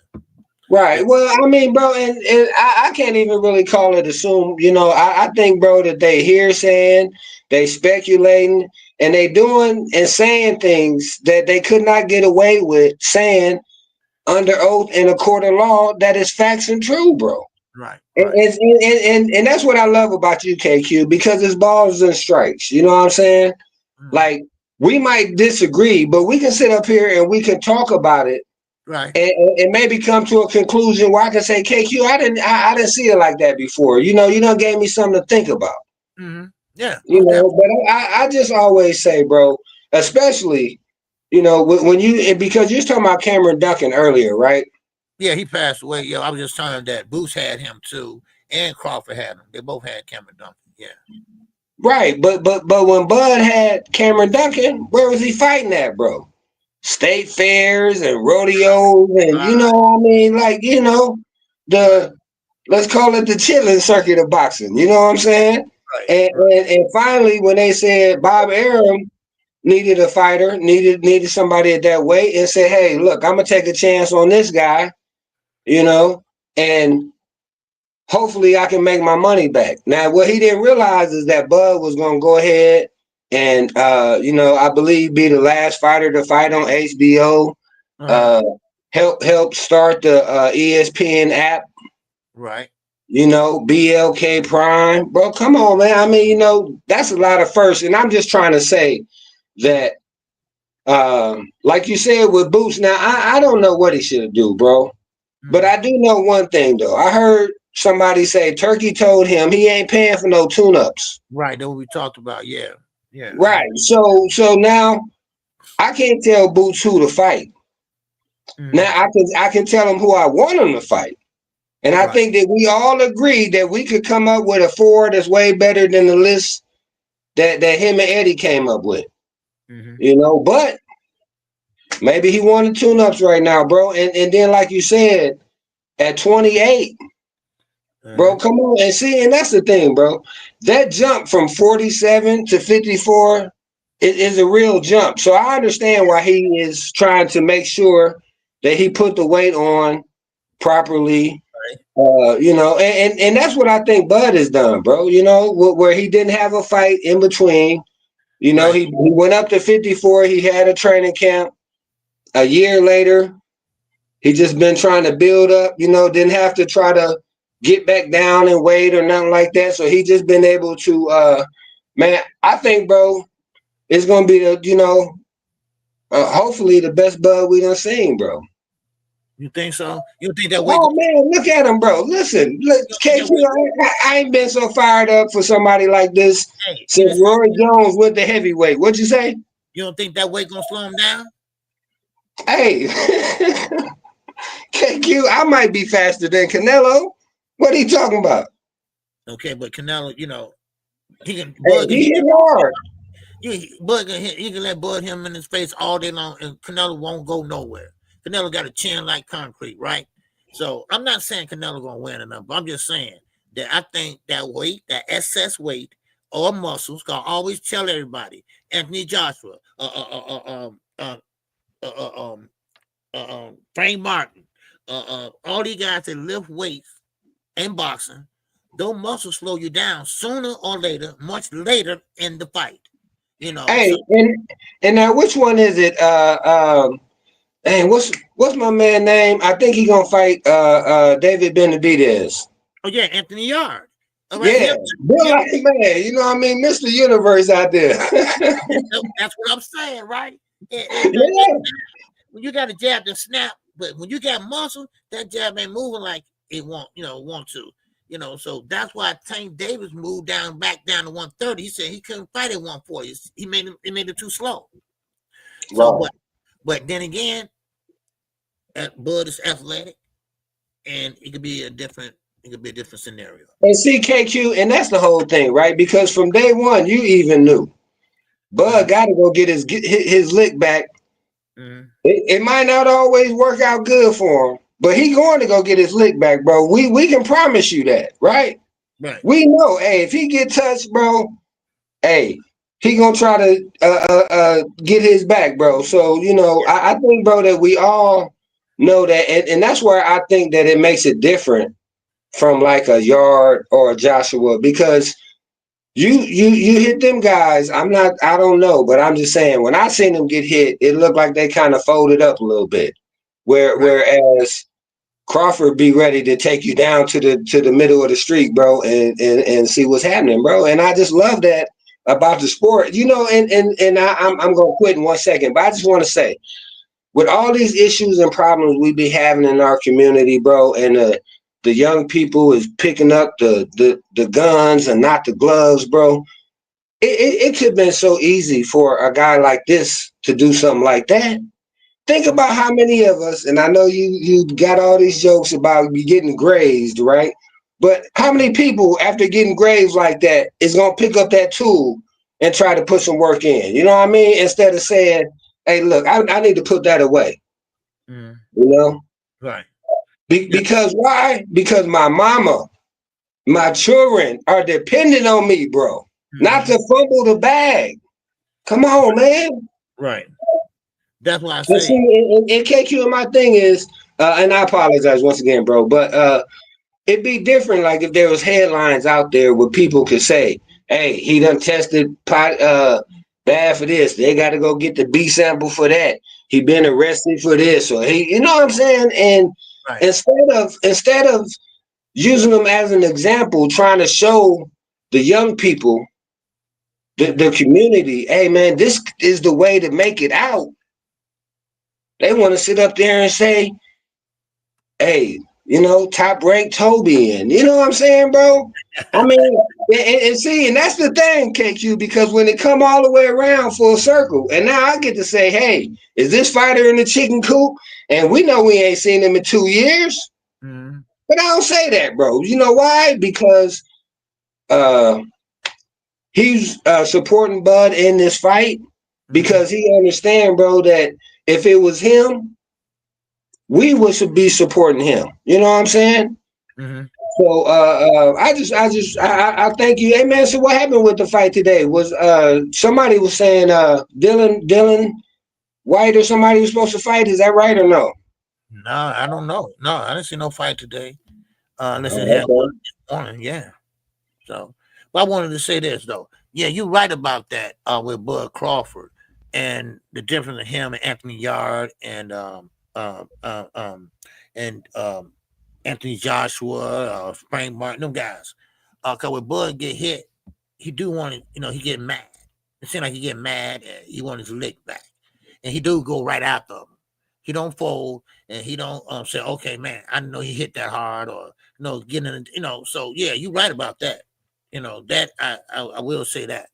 Right. Well, I mean, bro, and I can't even really call it assume. You know, I think, bro, that they hear saying, they speculating, and they doing and saying things that they could not get away with saying under oath in a court of law that is facts and true, bro. Right. And that's what I love about you, KQ, because it's balls and strikes. You know what I'm saying? Like, we might disagree, but we can sit up here and we can talk about it. Right. And maybe come to a conclusion where I can say, KQ, I didn't see it like that before. You know, you done gave me something to think about. Yeah. You know, but I just always say, bro, especially, you know, when you, because you was talking about Cameron Duncan earlier, right? Yeah, he passed away. Yeah, I was just telling him that Boots had him too, and Crawford had him. They both had Cameron Duncan. Yeah. Right, but when Bud had Cameron Duncan, where was he fighting at, bro? State fairs and rodeos, and you know what I mean, like, you know, let's call it the chilling circuit of boxing. You know what I'm saying? Right. And finally, when they said Bob Arum needed a fighter, needed somebody at that weight, and said, hey, look, I'm gonna take a chance on this guy, you know, and hopefully I can make my money back. Now, what he didn't realize is that Bud was gonna go ahead and you know, I believe be the last fighter to fight on HBO. Help start the ESPN app. Right. You know, BLK Prime. Bro, come on, man. I mean, you know, that's a lot of firsts. And I'm just trying to say that like you said with Boots, now I don't know what he should do, bro. But I do know one thing though. I heard somebody say Turkey told him he ain't paying for no tune-ups. Right, that's what we talked about. Yeah. Yeah. Right. So now I can't tell Boots who to fight. Now I can tell him who I want him to fight. And I think that we all agree that we could come up with a 4 that's way better than the list that him and Eddie came up with. You know, but maybe he wanted tune-ups right now, bro. And then like you said, at 28, bro, come on and see, and that's the thing, bro. That jump from 47 to 54 is a real jump. So I understand why he is trying to make sure that he put the weight on properly. You know, and that's what I think Bud has done, bro. You know, where he didn't have a fight in between. You know, he went up to 54. He had a training camp. A year later, he just been trying to build up. You know, didn't have to try to get back down in weight or nothing like that. So he just been able to, man, I think, bro, it's gonna be the, you know, hopefully the best Bud we done seen, bro. You think so? You think that weight? Oh man, look at him, bro. Listen, look, KQ, I ain't been so fired up for somebody like this since Roy Jones went to heavyweight. What'd you say? You don't think that weight gonna slow him down? Hey, KQ, I might be faster than Canelo. What are you talking about? Okay, but Canelo, you know, he can. He hit hard. Bud can hit. You can let Bud him in his face all day long, and Canelo won't go nowhere. Canelo got a chin like concrete, right? So I'm not saying Canelo gonna win enough, but I'm just saying that I think that weight, that excess weight or muscles, gonna always tell everybody. Anthony Joshua, Frank Martin, all these guys that lift weights in boxing, those muscles slow you down sooner or later, much later in the fight. You know. Hey, and now which one is it? Hey, what's my man name? I think he gonna fight David Benavidez. Oh yeah, Anthony Yard. Yeah, like man, you know what I mean, Mr. Universe out there. That's what I'm saying, right? When you got a jab to snap, but when you got muscle, that jab ain't moving like it want to. You know, so that's why Tank Davis moved back down to 130. He said he couldn't fight at 140. He made it too slow. So, but then again, Bud is athletic, and it could be a different scenario. And see, KQ, and that's the whole thing, right? Because from day one, you even knew Bud got to go get his lick back. It might not always work out good for him, but he going to go get his lick back, bro. We can promise you that, right? Right. We know, hey, if he get touched, bro, hey, he gonna try to get his back, bro. So you know, I think, bro, that we all know that, and that's where I think that it makes it different from like a Yard or a Joshua, because you hit them guys. I don't know, but I'm just saying, when I seen them get hit, it looked like they kind of folded up a little bit. Whereas Crawford be ready to take you down to the middle of the street, bro, and see what's happening, bro. And I just love that about the sport, you know. And I'm gonna quit in 1 second, but I just want to say, with all these issues and problems we be having in our community, bro, and the young people is picking up the guns and not the gloves, bro. It could have been so easy for a guy like this to do something like that. Think about how many of us, and I know you got all these jokes about you getting grazed, right? But how many people, after getting grazed like that, is going to pick up that tool and try to put some work in? You know what I mean? Instead of saying, hey, look, I need to put that away. You know? Right. Because why? Because my mama, my children are dependent on me, bro. Not to fumble the bag. Come on, man. Right. That's why I say. And KQ, and my thing is, and I apologize once again, bro, but it'd be different, like if there was headlines out there where people could say, hey, he done tested bad for this. They got to go get the B sample for that. He been arrested for this, or he, you know what I'm saying? And instead of using them as an example, trying to show the young people, the community, hey man, this is the way to make it out. They want to sit up there and say, hey, you know, Top Rank Toby, and you know what I'm saying, bro? I mean, and see, and that's the thing, KQ, because when it come all the way around full circle, and now I get to say, hey, is this fighter in the chicken coop? And we know we ain't seen him in 2 years. But I don't say that, bro. You know why? Because he's supporting Bud in this fight, because he understand, bro, that if it was him, we would be supporting him. You know what I'm saying? So I thank you. Hey man, so what happened with the fight today? Was somebody was saying Dylan White or somebody was supposed to fight? Is that right or no? No, I don't know. No, I didn't see no fight today. Unless it had one this morning, yeah. So, but I wanted to say this though. Yeah, you're right about that with Bud Crawford and the difference of him and Anthony Yard and Anthony Joshua, Frank Martin, them guys. Cause when Bud get hit, he do want to, you know, he get mad. It seems like he get mad and he want his lick back, and he do go right after him. He don't fold, and he don't say, okay, man, I know he hit that hard, or you know, getting, you know. So yeah, you're right about that. You know that I will say that.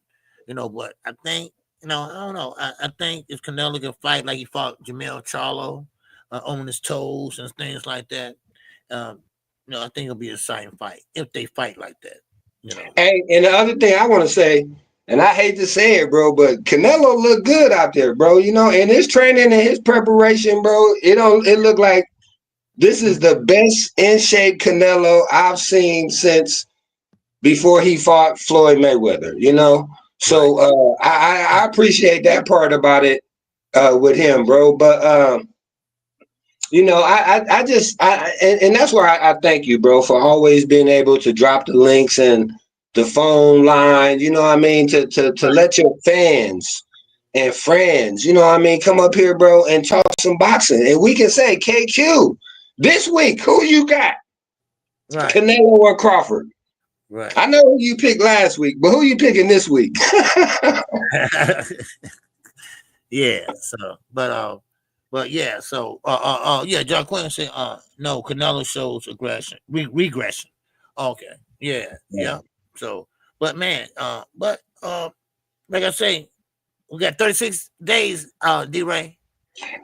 You know, but I think, you know, I don't know. I think if Canelo can fight like he fought Jamel Charlo on his toes and things like that, you know, I think it'll be a exciting fight if they fight like that. You know. Hey, and the other thing I want to say, and I hate to say it, bro, but Canelo looked good out there, bro. You know, in his training and his preparation, bro, it looked like this is the best in shape Canelo I've seen since before he fought Floyd Mayweather. You know, so I appreciate that part about it with him, bro. But you know, and that's where I thank you, bro, for always being able to drop the links and the phone line, you know what I mean, to let your fans and friends, you know what I mean, come up here, bro, and talk some boxing. And we can say, KQ, this week, who you got? Right. Canelo or Crawford? Right. I know who you picked last week, but who you picking this week? Yeah. So, but yeah. So, yeah. John Quinn said, no, Canelo shows aggression, regression. Okay. Yeah. So, but man, like I say, we got 36 days, D-Ray.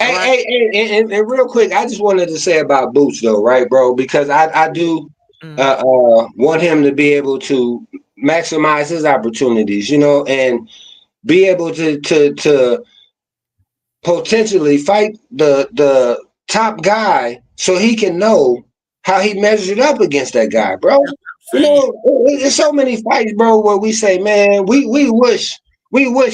Hey, and real quick, I just wanted to say about Boots though, right, bro? Because I do want him to be able to maximize his opportunities, you know, and be able to potentially fight the top guy so he can know how he measured up against that guy, bro. You know, there's so many fights, bro, where we say, man, we wish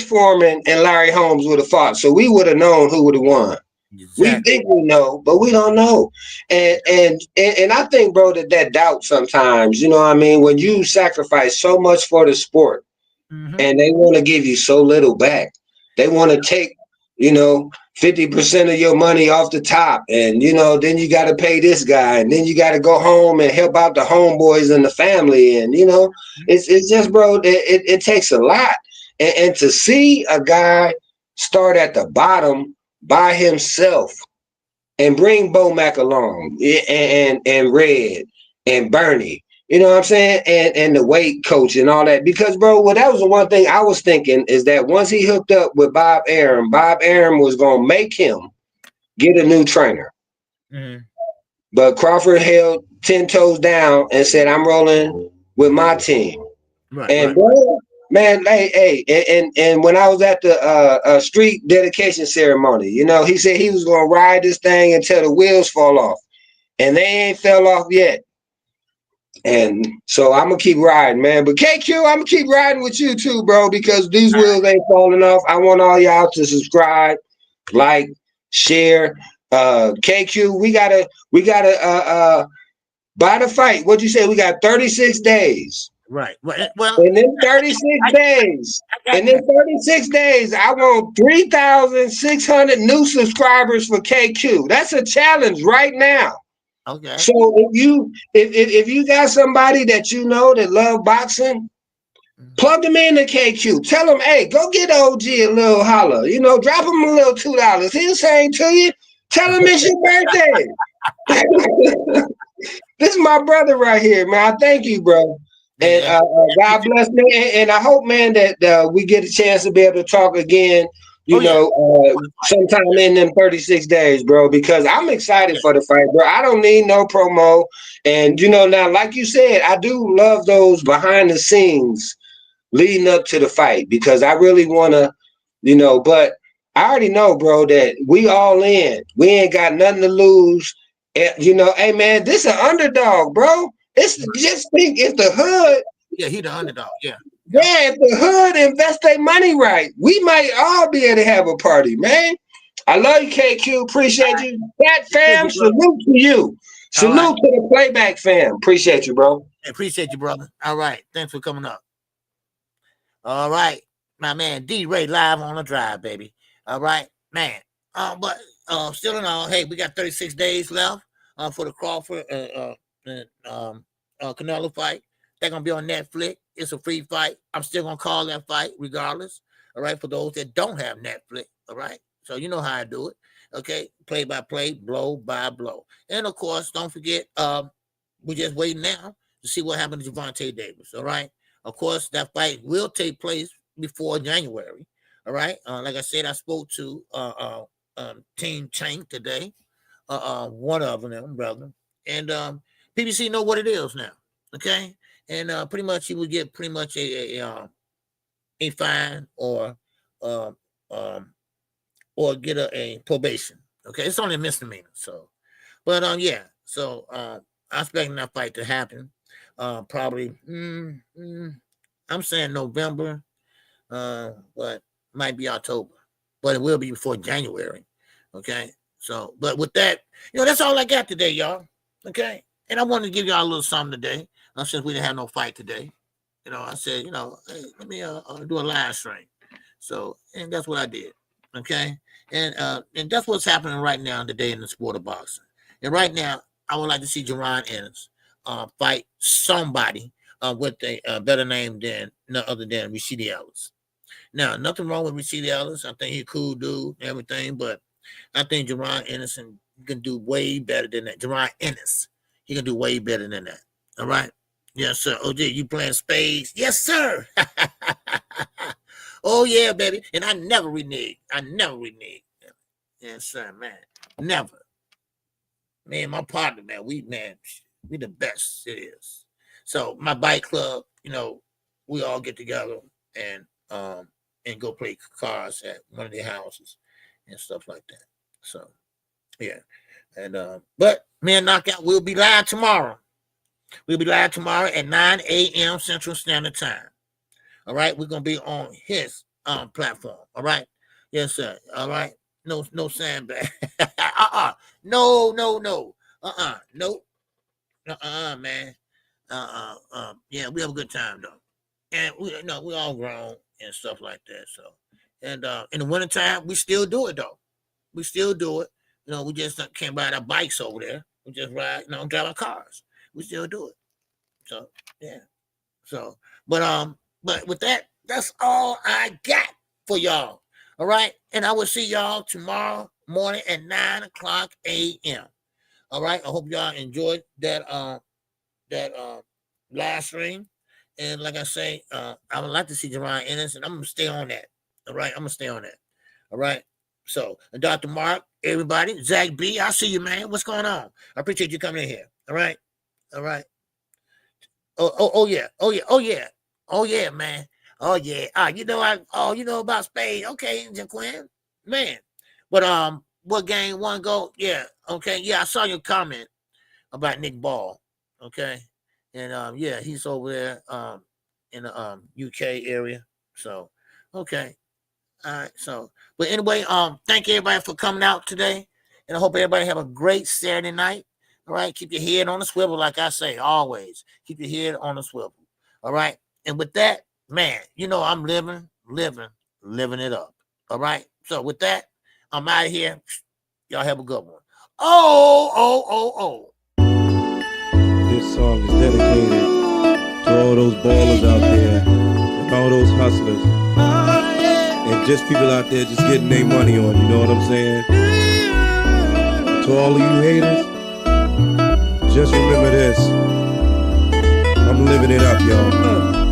Foreman and Larry Holmes would have fought, so we would have known who would have won. Exactly. We think we know, but we don't know. And I think, bro, that doubt sometimes, you know what I mean? When you sacrifice so much for the sport and they want to give you so little back, they want to take, 50% of your money off the top. And, then you got to pay this guy. And then you got to go home and help out the homeboys and the family. And, it's just, bro, it takes a lot. And to see a guy start at the bottom by himself and bring Bo Mac along and Red and Bernie, you know what I'm saying? And the weight coach and all that. Because, bro, that was the one thing I was thinking is that once he hooked up with Bob Arum was going to make him get a new trainer. But Crawford held 10 toes down and said, I'm rolling with my team. Right. Bro, man, and when I was at the street dedication ceremony, he said he was going to ride this thing until the wheels fall off. And they ain't fell off yet. And so I'm going to keep riding, man. But KQ, I'm going to keep riding with you too, bro, because these wheels ain't falling off. I want all y'all to subscribe, like, share. KQ, we gotta buy the fight. What'd you say? We got 36 days. Right. Well, and then 36 days. And then 36 days, I want 3,600 new subscribers for KQ. That's a challenge right now. Okay. So if you got somebody that that love boxing, plug them in to KQ. Tell them, hey, go get OG a little holler. Drop him a little $2. He'll say to you. Tell him it's your birthday. This is my brother right here, man. I thank you, bro. And God bless me. And I hope, man, that we get a chance to be able to talk again, sometime in them 36 days, bro, because I'm excited for the fight, bro. I don't need no promo. And, now, like you said, I do love those behind the scenes leading up to the fight because I really want to, but I already know, bro, that we all in. We ain't got nothing to lose. Hey, man, this an underdog, bro. It's just think if the hood. Yeah, he the underdog. Yeah. Yeah, if the hood invest their money right, we might all be able to have a party, man. I love you, KQ. Appreciate you. Fat fam, salute to you. Salute to the playback fam. Appreciate you, bro. Appreciate you, brother. All right. Thanks for coming up. All right. My man D-Ray live on the drive, baby. All right, man. But still in all, hey, we got 36 days left for the Crawford Canelo fight. They're gonna be on Netflix. It's a free fight. I'm still gonna call that fight regardless. All right, for those that don't have Netflix. All right, so you know how I do it. Okay, play by play, blow by blow, and of course, don't forget, we're just waiting now to see what happened to Gervonta Davis. All right, of course, that fight will take place before January. All right. Like I said, I spoke to Team Tank today. One of them, brother. And PBC know what it is now. Okay. And pretty much he would get pretty much a fine or get a probation. Okay. It's only a misdemeanor. So, but yeah. So I'm expecting that fight to happen. Probably I'm saying November. But might be October, but it will be before January. Okay. So, but with that, that's all I got today, y'all. Okay. And I wanted to give y'all a little something today. Since we didn't have no fight today, I said, hey, let me do a live stream. So, and that's what I did. Okay. And that's what's happening right now today in the sport of boxing. And right now, I would like to see Geron Ennis fight somebody with a better name than none other than Rashidi Ellis. Now, nothing wrong with Rashidi Ellis. I think he's a cool dude and everything, but I think Geron Ennis can do way better than that. Geron Ennis, he can do way better than that. All right? Yes, sir. OJ, you playing spades? Yes, sir. Oh, yeah, baby. And I never renege. Yes, sir, man. Never. Man, my partner, man, we the best it is. So my bike club, we all get together and go play cards at one of their houses and stuff like that. So, yeah. And but me and Knockout will be live tomorrow. We'll be live tomorrow at 9 a.m. Central Standard Time. All right, we're gonna be on his platform. All right, yes, sir. All right, No sandbag. No. Nope. Man. Yeah, we have a good time though. And we all grown and stuff like that. So, and in the wintertime, we still do it though. We still do it. We just can't ride our bikes over there. We just ride, drive our cars. We still do it. So, yeah. So, but with that, that's all I got for y'all. All right. And I will see y'all tomorrow morning at 9:00 a.m. All right. I hope y'all enjoyed that live stream. And like I say, I would like to see Geron Ennis, and I'm gonna stay on that. All right. I'm gonna stay on that. All right. So, and Dr. Mark, everybody, Zach B, I see you, man. What's going on? I appreciate you coming in here. All right. All right. Oh yeah, man. Oh yeah. You know about Spade. Okay, Jaquin. Man. But what game one go? Yeah, okay. Yeah, I saw your comment about Nick Ball. Okay. And yeah, he's over there in the UK area. So okay. All right. So but anyway, thank everybody for coming out today. And I hope everybody have a great Saturday night. All right, keep your head on the swivel, like I say, always. Keep your head on the swivel. All right. And with that, man, I'm living it up. All right. So with that, I'm out of here. Y'all have a good one. Oh. This song is dedicated to all those ballers out there and all those hustlers. And just people out there just getting their money on, you know what I'm saying? To all of you haters, just remember this. I'm living it up, y'all.